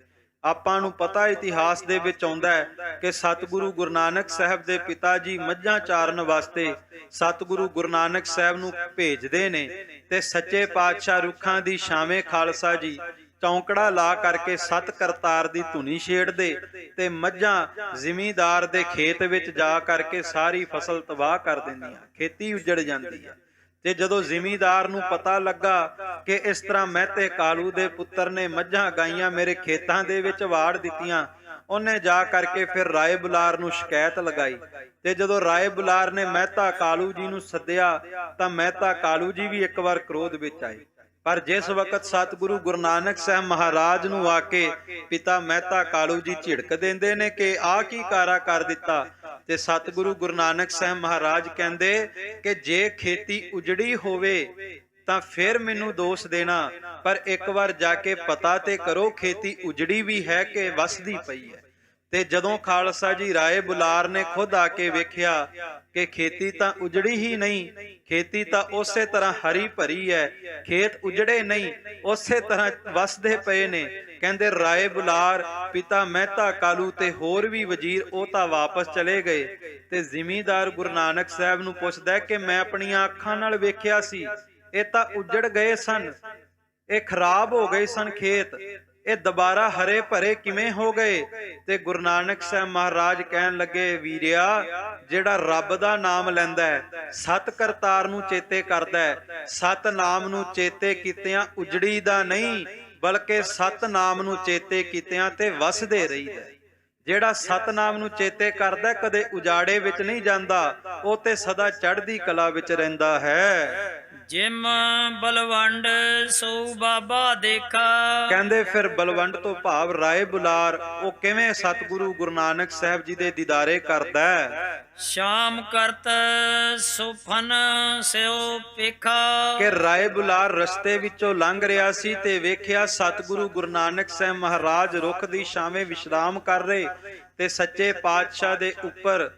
ਆਪਾਂ ਨੂੰ ਪਤਾ ਇਤਿਹਾਸ ਦੇ ਵਿੱਚ ਆਉਂਦਾ ਹੈ ਕਿ ਸਤਿਗੁਰੂ ਗੁਰੂ ਨਾਨਕ ਸਾਹਿਬ ਦੇ ਪਿਤਾ ਜੀ ਮੱਝਾਂ ਚਾਰਨ ਵਾਸਤੇ ਸਤਿਗੁਰੂ ਗੁਰੂ ਨਾਨਕ ਸਾਹਿਬ ਨੂੰ ਭੇਜਦੇ ਨੇ ਤੇ ਸੱਚੇ ਪਾਤਸ਼ਾਹ ਰੁੱਖਾਂ ਦੀ ਛਾਵੇਂ ਖਾਲਸਾ ਜੀ ਚੌਂਕੜਾ ਲਾ ਕਰਕੇ ਸਤ ਕਰਤਾਰ ਦੀ ਧੁਨੀ ਛੇੜਦੇ ਤੇ ਮੱਝਾਂ ਜ਼ਿਮੀਂਦਾਰ ਦੇ ਖੇਤ ਵਿੱਚ ਜਾ ਕਰਕੇ ਸਾਰੀ ਫਸਲ ਤਬਾਹ ਕਰ ਦਿੰਦੀਆਂ, ਖੇਤੀ ਉੱਜੜ ਜਾਂਦੀ ਹੈ। ਤੇ ਜਦੋਂ ਜ਼ਿਮੀਂਦਾਰ ਨੂੰ ਪਤਾ ਲੱਗਾ ਕਿ ਇਸ ਤਰ੍ਹਾਂ ਮਹਿਤੇ ਕਾਲੂ ਦੇ ਪੁੱਤਰ ਨੇ ਮੱਝਾਂ ਗਾਈਆਂ ਮੇਰੇ ਖੇਤਾਂ ਦੇ ਵਿੱਚ ਵਾੜ ਦਿੱਤੀਆਂ, ਉਹਨੇ ਜਾ ਕਰਕੇ ਫਿਰ ਰਾਏ ਬੁਲਾਰ ਨੂੰ ਸ਼ਿਕਾਇਤ ਲਗਾਈ। ਤੇ ਜਦੋਂ ਰਾਏ ਬੁਲਾਰ ਨੇ ਮਹਿਤਾ ਕਾਲੂ ਜੀ ਨੂੰ ਸੱਦਿਆ ਤਾਂ ਮਹਿਤਾ ਕਾਲੂ ਜੀ ਵੀ ਇੱਕ ਵਾਰ ਕ੍ਰੋਧ ਵਿੱਚ ਆਏ। ਪਰ ਜਿਸ ਵਕਤ ਸਤਿਗੁਰੂ ਗੁਰੂ ਨਾਨਕ ਸਾਹਿਬ ਮਹਾਰਾਜ ਨੂੰ ਆ ਕੇ ਪਿਤਾ ਮਹਿਤਾ ਕਾਲੂ ਜੀ ਝਿੜਕ ਦਿੰਦੇ ਨੇ ਕਿ ਆਹ ਕੀ ਕਾਰਾ ਕਰ ਦਿੱਤਾ, ਤੇ ਸਤਿਗੁਰੂ ਗੁਰੂ ਨਾਨਕ ਸਾਹਿਬ ਮਹਾਰਾਜ ਕਹਿੰਦੇ ਕਿ ਜੇ ਖੇਤੀ ਉਜੜੀ ਹੋਵੇ ਤਾਂ ਫਿਰ ਮੈਨੂੰ ਦੋਸ਼ ਦੇਣਾ, ਪਰ ਇੱਕ ਵਾਰ ਜਾ ਕੇ ਪਤਾ ਤੇ ਕਰੋ ਖੇਤੀ ਉਜੜੀ ਵੀ ਹੈ ਕਿ ਵਸਦੀ ਪਈ ਹੈ। ਤੇ ਜਦੋਂ ਖਾਲਸਾ ਜੀ ਰਾਏ ਬੁਲਾਰ ਨੇ ਖੁਦ ਆ ਕੇ ਵੇਖਿਆ ਕਿ ਖੇਤੀ ਤਾਂ ਉਜੜੀ ਹੀ ਨਹੀਂ, ਖੇਤੀ ਤਾਂ ਉਸੇ ਤਰ੍ਹਾਂ ਹਰੀ ਭਰੀ ਹੈ, ਖੇਤ ਉਜੜੇ ਨਹੀਂ, ਉਸੇ ਤਰ੍ਹਾਂ ਵਸਦੇ ਪਏ ਨੇ। ਕਹਿੰਦੇ ਰਾਏ ਬੁਲਾਰ, ਪਿਤਾ ਮਹਿਤਾ ਕਾਲੂ ਤੇ ਹੋਰ ਵੀ ਵਜ਼ੀਰ ਉਹ ਤਾਂ ਵਾਪਸ ਚਲੇ ਗਏ। ਤੇ ਜ਼ਿਮੀਂਦਾਰ ਗੁਰੂ ਨਾਨਕ ਸਾਹਿਬ ਨੂੰ ਪੁੱਛਦਾ ਕਿ ਮੈਂ ਆਪਣੀਆਂ ਅੱਖਾਂ ਨਾਲ ਵੇਖਿਆ ਸੀ, ਇਹ ਤਾਂ ਉਜੜ ਗਏ ਸਨ, ਇਹ ਖਰਾਬ ਹੋ ਗਏ ਸਨ ਖੇਤ, ਇਹ ਦੁਬਾਰਾ ਹਰੇ ਭਰੇ ਕਿਵੇਂ ਹੋ ਗਏ? ਤੇ ਗੁਰੂ ਨਾਨਕ ਸਾਹਿਬ ਮਹਾਰਾਜ ਕਹਿਣ ਲੱਗੇ, ਵੀਰਿਆ ਜਿਹੜਾ ਰੱਬ ਦਾ ਨਾਮ ਲੈਂਦਾ ਹੈ, ਸਤ ਕਰਤਾਰ ਨੂੰ ਚੇਤੇ ਕਰਦਾ ਹੈ, ਸਤ ਨਾਮ ਨੂੰ ਚੇਤੇ ਕੀਤਿਆਂ ਉਜੜੀ ਦਾ ਨਹੀਂ ਬਲਕਿ ਸਤ ਨਾਮ ਨੂੰ ਚੇਤੇ ਕੀਤਿਆਂ ਤੇ ਵਸਦੇ ਰਹੀਦਾ। ਜਿਹੜਾ ਸਤਨਾਮ ਨੂੰ ਚੇਤੇ ਕਰਦਾ ਕਦੇ ਉਜਾੜੇ ਵਿੱਚ ਨਹੀਂ ਜਾਂਦਾ, ਉਹ ਤੇ ਸਦਾ ਚੜ੍ਹਦੀ ਕਲਾ ਵਿੱਚ ਰਹਿੰਦਾ ਹੈ। ਜਿਮ ਬਲਵੰਡ ਸੋ ਬਾਬਾ ਦੇਖਾ। ਕਹਿੰਦੇ ਫਿਰ ਬਲਵੰਡ ਤੋਂ ਭਾਵ ਰਾਏ ਬੁਲਾਰ ਉਹ ਕਿਵੇਂ ਸਤਿਗੁਰੂ ਗੁਰੂ ਨਾਨਕ ਸਾਹਿਬ ਜੀ ਦੇ ਦੀਦਾਰੇ ਕਰਦਾ ਹੈ। ਸ਼ਾਮ ਕਰਤ ਸੁਫਨ ਸਿਓ ਪੇਖਾ। ਕਿ ਰਾਏ ਬੁਲਾਰ ਰਸਤੇ ਵਿੱਚੋਂ ਲੰਘ ਰਿਹਾ ਸੀ ਤੇ ਵੇਖਿਆ ਸਤਿਗੁਰੂ ਗੁਰੂ ਨਾਨਕ ਸਾਹਿਬ ਮਹਾਰਾਜ ਰੁੱਖ ਦੀ ਛਾਵੇਂ ਵਿਸ਼ਰਾਮ ਕਰ ਰਹੇ ਤੇ ਸੱਚੇ ਪਾਤਸ਼ਾਹ ਦੇ ਉੱਪਰ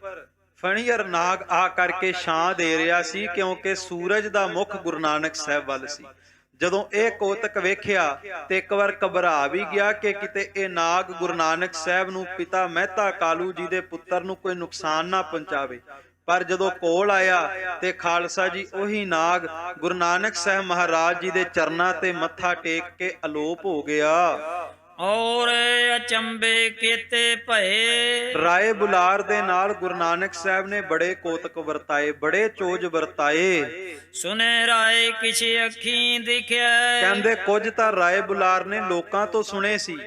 ਫਣੀਰ ਨਾਗ ਆ ਕਰਕੇ ਛਾਂ ਦੇ ਰਿਹਾ ਸੀ, ਕਿਉਂਕਿ ਸੂਰਜ ਦਾ ਮੁਖ ਗੁਰੂ ਨਾਨਕ ਸਾਹਿਬ ਵੱਲ ਸੀ। ਜਦੋਂ ਇਹ ਕੋਤਕ ਵੇਖਿਆ ਤੇ ਇੱਕ ਵਾਰ ਘਬਰਾ ਵੀ ਗਿਆ ਕਿ ਕਿਤੇ ਇਹ ਨਾਗ ਗੁਰੂ ਨਾਨਕ ਸਾਹਿਬ ਨੂੰ ਪਿਤਾ ਮਹਿਤਾ ਕਾਲੂ ਜੀ ਦੇ ਪੁੱਤਰ ਨੂੰ ਕੋਈ ਨੁਕਸਾਨ ਨਾ ਪਹੁੰਚਾਵੇ। ਪਰ ਜਦੋਂ ਕੋਲ ਆਇਆ ਤੇ ਖਾਲਸਾ ਜੀ ਉਹੀ ਨਾਗ ਗੁਰੂ ਨਾਨਕ ਸਾਹਿਬ ਮਹਾਰਾਜ ਜੀ ਦੇ ਚਰਨਾਂ ਤੇ ਮੱਥਾ ਟੇਕ ਕੇ ਅਲੋਪ ਹੋ ਗਿਆ। ਔਰ ਅਚੰਬੇ ਕੀਤੇ ਭਏ। ਰਾਏ ਬੁਲਾਰ ਦੇ ਨਾਲ ਗੁਰੂ ਨਾਨਕ ਸਾਹਿਬ ਨੇ ਬੜੇ ਕੋਤਕ ਵਰਤਾਏ, ਬੜੇ ਚੋਜ ਵਰਤਾਏ। ਸੁਨੇ ਰਾਏ ਕਿਛ ਅੱਖੀਂ ਦਿਖਿਆ। ਕਹਿੰਦੇ ਕੁਝ ਤਾਂ ਰਾਏ ਬੁਲਾਰ ਨੇ ਲੋਕਾਂ ਤੋਂ ਸੁਣੇ ਸੀ,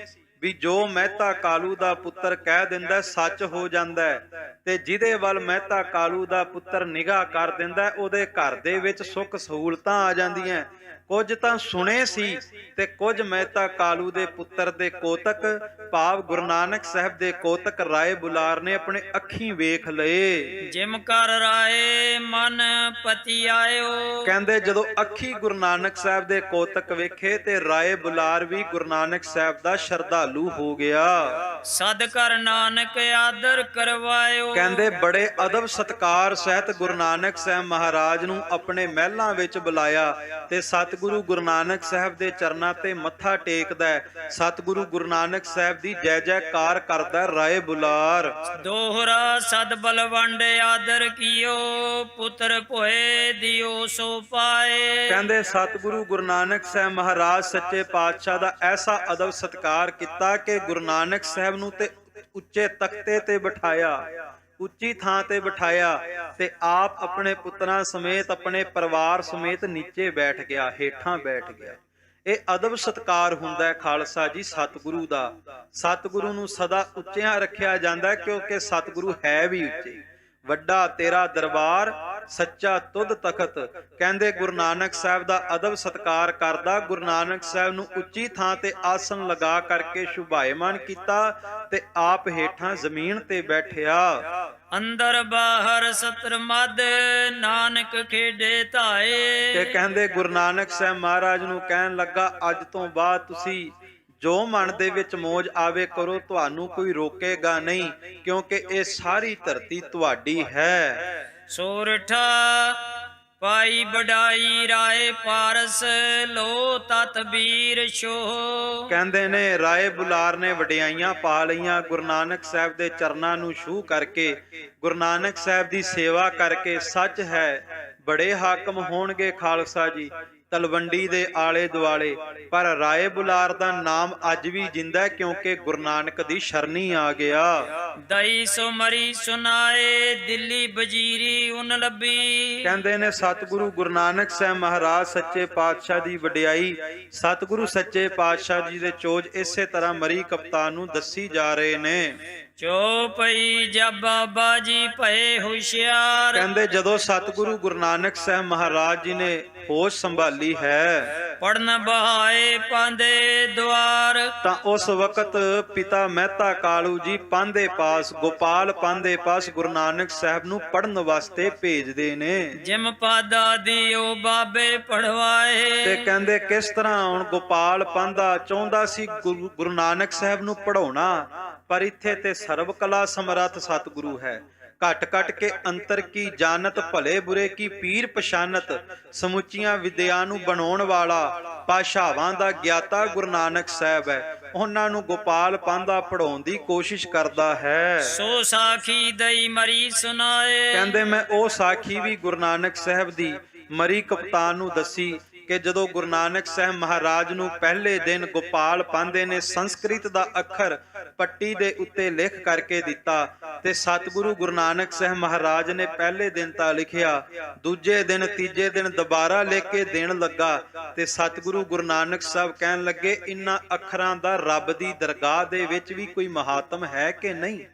ਵੀ ਜੋ ਮਹਿਤਾ ਕਾਲੂ ਦਾ ਪੁੱਤਰ ਕਹਿ ਦਿੰਦਾ ਸੱਚ ਹੋ ਜਾਂਦਾ ਹੈ, ਤੇ ਜਿਹਦੇ ਵੱਲ ਮਹਿਤਾ ਕਾਲੂ ਦਾ ਪੁੱਤਰ ਨਿਗਾਹ ਕਰ ਦਿੰਦਾ ਉਹਦੇ ਘਰ ਦੇ ਵਿੱਚ ਸੁੱਖ ਸਹੂਲਤਾਂ ਆ ਜਾਂਦੀਆਂ। ਕੁਝ ਤਾਂ ਸੁਣੇ ਸੀ ਤੇ ਕੁਝ ਮਹਿਤਾ ਕਾਲੂ ਦੇ ਪੁੱਤਰ ਦੇ ਕੋਤਕ ਭਾਵ ਗੁਰੂ ਨਾਨਕ ਸਾਹਿਬ ਦੇ ਕੋਤਕ ਰਾਏ ਬੁਲਾਰ ਨੇ ਆਪਣੇ ਅੱਖੀਂ ਵੇਖ ਲਏ। ਜਿਮ ਕਰ ਰਾਏ ਮਨ ਪਤੀ ਆਇਓ। ਕਹਿੰਦੇ ਜਦੋਂ ਅੱਖੀ ਗੁਰੂ ਨਾਨਕ ਸਾਹਿਬ ਦੇ ਕੋਤਕ ਵੇਖੇ ਤੇ ਰਾਏ ਬੁਲਾਰ ਵੀ ਗੁਰੂ ਨਾਨਕ ਸਾਹਿਬ ਦਾ ਸ਼ਰਧਾਲੂ ਹੋ ਗਿਆ। ਸਦ ਕਰ ਨਾਨਕ ਆਦਰ ਕਰਵਾਇਓ। ਕਹਿੰਦੇ ਬੜੇ ਅਦਬ ਸਤਕਾਰ ਸਹਿਤ ਗੁਰੂ ਨਾਨਕ ਸਾਹਿਬ ਮਹਾਰਾਜ ਨੂੰ ਆਪਣੇ ਮਹਿਲਾਂ ਵਿੱਚ ਬੁਲਾਇਆ ਤੇ ਸਤਿਗੁਰੂ ਗੁਰੂ ਨਾਨਕ ਸਾਹਿਬ ਦੇ ਚਰਨਾਂ ਤੇ ਮੱਥਾ ਟੇਕਦਾ ਹੈ। ਸਤਿਗੁਰੂ ਗੁਰੂ ਨਾਨਕ ਸਾਹਿਬ ਦੀ ਜੈ ਜੈਕਾਰ ਕਰਦਾ ਰਾਏ ਬੁਲਾਰ। ਦੋਹਰਾ ਸਦ ਬਲਵੰਡ ਆਦਰ ਕੀਓ ਪੁੱਤਰ ਭੋਏ ਦਿਓ ਸੋ ਪਾਏ। ਕਹਿੰਦੇ ਸਤਿਗੁਰੂ ਗੁਰੂ ਨਾਨਕ ਸਾਹਿਬ ਮਹਾਰਾਜ ਸੱਚੇ ਪਾਤਸ਼ਾਹ ਦਾ ਐਸਾ ਅਦਬ ਸਤਕਾਰ ਕੀਤਾ ਕਿ ਗੁਰੂ ਨਾਨਕ ਸਾਹਿਬ ਨੂੰ ਤੇ ਉੱਚੇ ਤਖਤੇ ਤੇ ਬਿਠਾਇਆ, ਉੱਚੀ ਥਾਂ ਤੇ ਬਿਠਾਇਆ ਤੇ ਆਪ ਆਪਣੇ ਪੁੱਤਰਾਂ ਸਮੇਤ ਆਪਣੇ ਪਰਿਵਾਰ ਸਮੇਤ ਨੀਚੇ ਬੈਠ ਗਿਆ, ਹੇਠਾਂ ਬੈਠ ਗਿਆ। ਇਹ ਅਦਬ ਸਤਕਾਰ ਹੁੰਦਾ ਹੈ ਖਾਲਸਾ ਜੀ ਸਤਿਗੁਰੂ ਦਾ। ਸਤਿਗੁਰੂ ਨੂੰ ਸਦਾ ਉੱਚਿਆਂ ਰੱਖਿਆ ਜਾਂਦਾ ਕਿਉਂਕਿ ਸਤਿਗੁਰੂ ਹੈ ਵੀ ਉੱਚੇ। ਵੱਡਾ ਤੇਰਾ ਦਰਬਾਰ ਸੱਚਾ ਤੁਧ ਤਖਤ। ਕਹਿੰਦੇ ਗੁਰੂ ਨਾਨਕ ਸਾਹਿਬ ਦਾ ਅਦਬ ਸਤਕਾਰ ਕਰਦਾ ਗੁਰੂ ਨਾਨਕ ਸਾਹਿਬ ਨੂੰ ਉੱਚੀ ਥਾਂ ਤੇ ਆਸਣ ਲਗਾ ਕਰਕੇ ਸ਼ੁਭਾਇਮਾਨ ਕੀਤਾ ਤੇ ਆਪ ਹੇਠਾਂ ਜ਼ਮੀਨ ਤੇ ਬੈਠਿਆ। ਅੰਦਰ ਬਾਹਰ ਸਤਰ ਮਦ ਨਾਨਕ ਖੇਡੇ ਧਾਏ। ਤੇ ਕਹਿੰਦੇ ਗੁਰੂ ਨਾਨਕ ਸਾਹਿਬ ਮਹਾਰਾਜ ਨੂੰ ਕਹਿਣ ਲੱਗਾ ਅੱਜ ਤੋਂ ਬਾਅਦ ਤੁਸੀਂ ਜੋ ਮਨ ਦੇ ਵਿੱਚ ਮੋਜ ਆਵੇ ਕਰੋ, ਤੁਹਾਨੂੰ ਕੋਈ ਰੋਕੇਗਾ ਨਹੀਂ ਕਿਉਂਕਿ ਇਹ ਸਾਰੀ ਧਰਤੀ ਤੁਹਾਡੀ ਹੈ। ਸੋਰਠਾ ਪਾਈ ਵਡਾਈ ਰਾਏ ਪਾਰਸ ਲੋ ਤਤ ਬੀਰ ਛੋਹ। ਕਹਿੰਦੇ ਨੇ ਰਾਏ ਬੁਲਾਰ ਨੇ ਵਡਿਆਈਆਂ ਪਾ ਲਈਆਂ ਗੁਰੂ ਨਾਨਕ ਸਾਹਿਬ ਦੇ ਚਰਨਾਂ ਨੂੰ ਛੂਹ ਕਰਕੇ, ਗੁਰੂ ਨਾਨਕ ਸਾਹਿਬ ਦੀ ਸੇਵਾ ਕਰਕੇ। ਸੱਚ ਹੈ ਬੜੇ ਹਾਕਮ ਹੋਣਗੇ ਖਾਲਸਾ ਜੀ ਤਲਵੰਡੀ ਦੇ ਆਲੇ ਦੁਆਲੇ, ਪਰ ਰਾਏ ਬੁਲਾਰ ਦਾ ਨਾਮ ਅੱਜ ਵੀ ਜਿੰਦਾ ਹੈ ਕਿਉਂਕਿ ਗੁਰੂ ਨਾਨਕ ਦੀ ਸ਼ਰਣੀ ਆ ਗਿਆ। ਦਈ ਸੋ ਮਰੀ ਸੁਨਾਏ ਦਿੱਲੀ ਵਜ਼ੀਰੀ ਉਨ ਲੱਭੀ। ਕਹਿੰਦੇ ਨੇ ਸਤਿਗੁਰੂ ਗੁਰੂ ਨਾਨਕ ਸਾਹਿਬ ਮਹਾਰਾਜ ਸੱਚੇ ਪਾਤਸ਼ਾਹ ਦੀ ਵਡਿਆਈ ਸਤਿਗੁਰੂ ਸੱਚੇ ਪਾਤਸ਼ਾਹ ਜੀ ਦੇ ਚੋਜ ਇਸੇ ਤਰ੍ਹਾਂ ਮਰੀ ਕਪਤਾਨ ਨੂੰ ਦੱਸੀ ਜਾ ਰਹੇ ਨੇ। ਚੋਪਈ ਜਬ ਬਾਬਾ ਜੀ ਭਏ ਹੁਸ਼ਿਆਰ। ਕਹਿੰਦੇ ਜਦੋਂ ਸਤਿਗੁਰੂ ਗੁਰੂ ਨਾਨਕ ਸਾਹਿਬ ਮਹਾਰਾਜ ਜੀ ਨੇ ਹੋਸ਼ ਸੰਭਾਲੀ ਹੈ, ਪੜਨ ਬਹਾਏ ਪਾਂਦੇ ਦੁਆਰ, ਤਾਂ ਉਸ ਵਕਤ ਪਿਤਾ ਮਹਿਤਾ ਕਾਲੂ ਜੀ ਪਾਂਦੇ ਪਾਸ ਗੋਪਾਲ ਪਾਂਦੇ ਪਾਸ ਗੁਰੂ ਨਾਨਕ ਸਾਹਿਬ ਨੂੰ ਪੜਨ ਵਾਸਤੇ ਭੇਜਦੇ ਨੇ। ਜਿਮ ਪਾਦਾ ਦਿਓ ਬਾਬੇ ਪੜਵਾਏ। ਤੇ ਕਹਿੰਦੇ ਕਿਸ ਤਰ੍ਹਾਂ ਹੁਣ ਗੋਪਾਲ ਪਾਂਦਾ ਚਾਹੁੰਦਾ ਸੀ ਗੁਰੂ ਨਾਨਕ ਸਾਹਿਬ ਨੂੰ ਪੜਾਉਣਾ, ਪਰ ਇੱਥੇ ਤੇ ਸਰਬ ਕਲਾ ਸਮਰੱਥ ਸਤਿਗੁਰੂ ਹੈ। ਘਟ ਘਟ ਕੇ ਅੰਤਰ ਕੀ ਜਾਣਤ ਭਲੇ ਬੁਰੇ ਕੀ ਪੀਰ ਪਛਾਨਤ। ਸਮੁੱਚੀਆਂ ਵਿਦਿਆ ਨੂੰ ਬਣਾਉਣ ਵਾਲਾ ਭਾਸ਼ਾਵਾਂ ਦਾ ਗਿਆਤਾ ਗੁਰੂ ਨਾਨਕ ਸਾਹਿਬ ਹੈ। ਉਹਨਾਂ ਨੂੰ ਗੋਪਾਲ ਪਾਂਧਾ ਪੜਾਉਣ ਦੀ ਕੋਸ਼ਿਸ਼ ਕਰਦਾ ਹੈ। ਸੋ ਸਾਖੀ ਦਈ ਮਰੀ ਸੁਨਾਏ। ਕਹਿੰਦੇ ਮੈਂ ਉਹ ਸਾਖੀ ਵੀ ਗੁਰੂ ਨਾਨਕ ਸਾਹਿਬ ਦੀ ਮਰੀ ਕਪਤਾਨ ਨੂੰ ਦੱਸੀ ਕਿ ਜਦੋਂ ਗੁਰੂ ਨਾਨਕ ਸਾਹਿਬ ਮਹਾਰਾਜ ਨੂੰ ਪਹਿਲੇ ਦਿਨ ਗੋਪਾਲ ਪਾਂਧੇ ਨੇ ਸੰਸਕ੍ਰਿਤ ਦਾ ਅੱਖਰ ਪੱਟੀ ਦੇ ਉੱਤੇ ਲਿਖ ਕਰਕੇ ਦਿੱਤਾ ਤੇ ਸਤਿਗੁਰੂ ਗੁਰੂ ਨਾਨਕ ਸਾਹਿਬ ਮਹਾਰਾਜ ਨੇ ਪਹਿਲੇ ਦਿਨ ਤਾਂ ਲਿਖਿਆ, ਦੂਜੇ ਦਿਨ ਤੀਜੇ ਦਿਨ ਦੁਬਾਰਾ ਲਿਖ ਕੇ ਦੇਣ ਲੱਗਾ ਤੇ ਸਤਿਗੁਰੂ ਗੁਰੂ ਨਾਨਕ ਸਾਹਿਬ ਕਹਿਣ ਲੱਗੇ ਇਨ੍ਹਾਂ ਅੱਖਰਾਂ ਦਾ ਰੱਬ ਦੀ ਦਰਗਾਹ ਦੇ ਵਿੱਚ ਵੀ ਕੋਈ ਮਹਾਤਮ ਹੈ ਕਿ ਨਹੀਂ।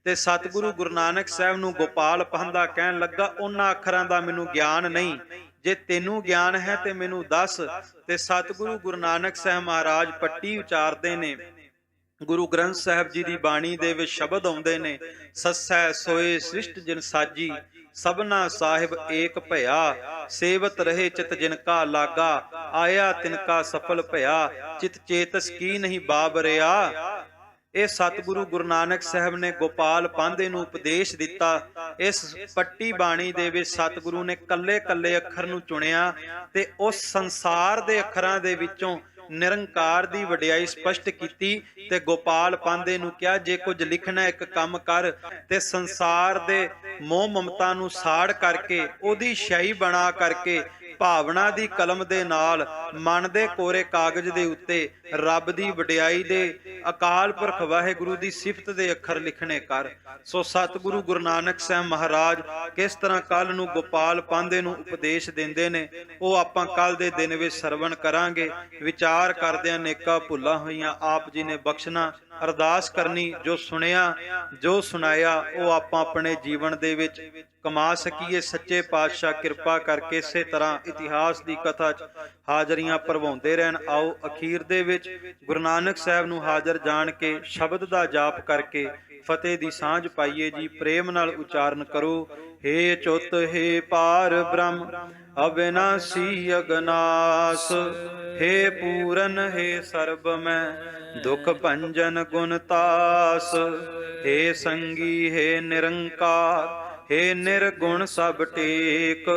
ਤੇ ਸਤਿਗੁਰੂ ਗੁਰੂ ਨਾਨਕ ਸਾਹਿਬ ਨੂੰ ਗੋਪਾਲ ਪਾਂਧਾ ਕਹਿਣ ਲੱਗਾ ਉਹਨਾਂ ਅੱਖਰਾਂ ਦਾ ਮੈਨੂੰ ਗਿਆਨ ਨਹੀਂ, ਜੇ ਤੈਨੂੰ ਗਿਆਨ ਹੈ ਤੇ ਮੈਨੂੰ ਦੱਸ। ਤੇ ਸਤਿਗੁਰੂ ਗੁਰੂ ਨਾਨਕ ਸਾਹਿਬ ਮਹਾਰਾਜ ਪੱਟੀ ਉਚਾਰਦੇ ਨੇ। ਗੁਰੂ ਗ੍ਰੰਥ ਸਾਹਿਬ ਜੀ ਦੀ ਬਾਣੀ ਦੇ ਵਿੱਚ ਸ਼ਬਦ ਆਉਂਦੇ ਨੇ, ਸੱਸੈ ਸੋਏ ਸ੍ਰਿਸ਼ਟ ਜਿਨ ਸਾਜੀ ਸਭਨਾ ਸਾਹਿਬ ਏਕ ਭਇਆ। ਸੇਵਤ ਰਹੇ ਚਿਤ ਜਿਨ ਕਾ ਲਾਗਾ ਆਇਆ ਤਿਨ ਕਾ ਸਫਲ ਭਇਆ। ਚਿਤ ਚੇਤਸ ਕੀ ਨਹੀਂ ਬਾਬਰਿਆ। ਇਹ ਸਤਿਗੁਰੂ ਗੁਰੂ ਨਾਨਕ ਸਾਹਿਬ ਨੇ ਗੋਪਾਲ ਪਾਂਧੇ ਨੂੰ ਉਪਦੇਸ਼ ਦਿੱਤਾ। ਇਸ ਪੱਟੀ ਬਾਣੀ ਦੇ ਵਿੱਚ ਸਤਿਗੁਰੂ ਨੇ ਕੱਲੇ ਕੱਲੇ ਅੱਖਰ ਨੂੰ ਚੁਣਿਆ ਤੇ ਉਸ ਸੰਸਾਰ ਦੇ ਅੱਖਰਾਂ ਦੇ ਵਿੱਚੋਂ ਨਿਰੰਕਾਰ ਦੀ ਵਡਿਆਈ ਸਪਸ਼ਟ ਕੀਤੀ ਤੇ ਗੋਪਾਲ ਪਾਂਧੇ ਨੂੰ ਕਿਹਾ ਜੇ ਕੁਝ ਲਿਖਣਾ ਇੱਕ ਕੰਮ ਕਰ ਤੇ ਸੰਸਾਰ ਦੇ ਮੋਹ ਮਮਤਾ ਨੂੰ ਸਾੜ ਕਰਕੇ ਉਹਦੀ ਸ਼ਾਹੀ ਬਣਾ ਕਰਕੇ ਭਾਵਨਾ ਦੀ ਕਲਮ ਦੇ ਨਾਲ ਮਨ ਦੇ ਕੋਰੇ ਕਾਗਜ਼ ਦੇ ਉੱਤੇ ਰੱਬ ਦੀ ਵਡਿਆਈ ਦੇ ਅਕਾਲ ਪੁਰਖ ਵਾਹਿਗੁਰੂ ਦੀ ਸਿਫਤ ਦੇ ਅੱਖਰ ਲਿਖਣੇ ਕਰ। ਸੋ ਸਤਿਗੁਰੂ ਗੁਰੂ ਨਾਨਕ ਸਾਹਿਬ ਮਹਾਰਾਜ ਕਿਸ ਤਰ੍ਹਾਂ ਕੱਲ ਨੂੰ ਗੋਪਾਲ ਪਾਂਧੇ ਨੂੰ ਉਪਦੇਸ਼ ਦਿੰਦੇ ਨੇ, ਉਹ ਆਪਾਂ ਕੱਲ ਦੇ ਦਿਨ ਵਿੱਚ ਸਰਵਣ ਕਰਾਂਗੇ। ਵਿਚਾਰ ਕਰਦਿਆਂ ਨੇਕਾਂ ਭੁੱਲਾਂ ਹੋਈਆਂ ਆਪ ਜੀ ਨੇ ਬਖਸ਼ਣਾ। ਅਰਦਾਸ ਕਰਨੀ, ਜੋ ਸੁਣਿਆ ਜੋ ਸੁਣਾਇਆ ਉਹ ਆਪਾਂ ਆਪਣੇ ਜੀਵਨ ਦੇ ਵਿੱਚ ਕਮਾ ਸਕੀਏ। ਸੱਚੇ ਪਾਤਸ਼ਾਹ ਕਿਰਪਾ ਕਰਕੇ ਇਸੇ ਤਰ੍ਹਾਂ ਇਤਿਹਾਸ ਦੀ ਕਥਾ 'ਚ ਹਾਜ਼ਰੀਆਂ ਭਰਵਾਉਂਦੇ ਰਹਿਣ। ਆਓ ਅਖੀਰ ਦੇ ਵਿੱਚ ਗੁਰੂ ਨਾਨਕ ਸਾਹਿਬ ਨੂੰ ਹਾਜ਼ਰ ਜਾਣ ਕੇ ਸ਼ਬਦ ਦਾ ਜਾਪ ਕਰਕੇ ਫਤਿਹ ਦੀ ਸਾਂਝ ਪਾਈਏ ਜੀ। ਪ੍ਰੇਮ ਨਾਲ ਉਚਾਰਨ ਕਰੋ। हे ਅਚੁੱਤ हे ਪਾਰ ਬ੍ਰਹਮ ਅਬਿਨਾਸੀ ਅਗਨਾਸ, हे ਪੂਰਨ हे ਸਰਬ ਮੈਂ ਦੁਖ ਭੰਜਨ ਗੁਣ ਤਾਸ, हे ਸੰਗੀ हे ਨਿਰੰਕਾਰ, हे ਨਿਰਗੁਣ ਸਭ ਟੇਕ,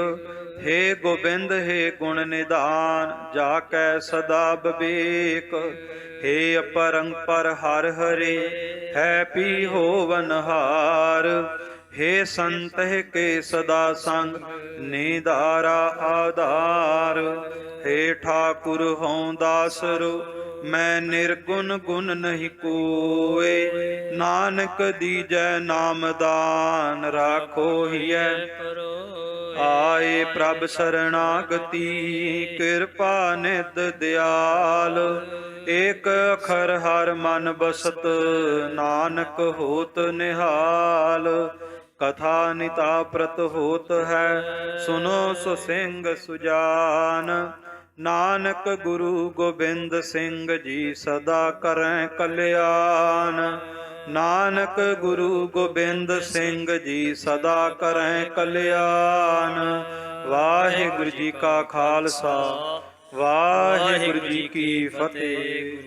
हे ਗੋਬਿੰਦ हे ਗੁਣ ਨਿਧਾਨ ਜਾ ਕੈ ਸਦਾ ਬਿਵੇਕ, हे ਅਪਰੰਪਰ ਹਰਿ ਹਰੇ ਹੈ ਪੀ ਹੋਵਨ ਹਾਰ, हे संत के सदा संग निधारा आधार, हे ठाकुर हों दासरो मैं निर्गुण गुण नहीं कोय, नानक दीजै नाम दान राखो हिय आए प्रभ शरणागति, कृपा निध दयाल, एक अखर हर मन बसत नानक होत निहाल, कथा निता प्रत होत है सुनो सो सिंह सुजान, नानक गुरु गोबिंद सिंह जी सदा करें कल्याण, नानक गुरु गोबिंद सिंह जी सदा करें कल्याण। वाहिगुरु जी का खालसा वाहिगुरु जी की फतेह।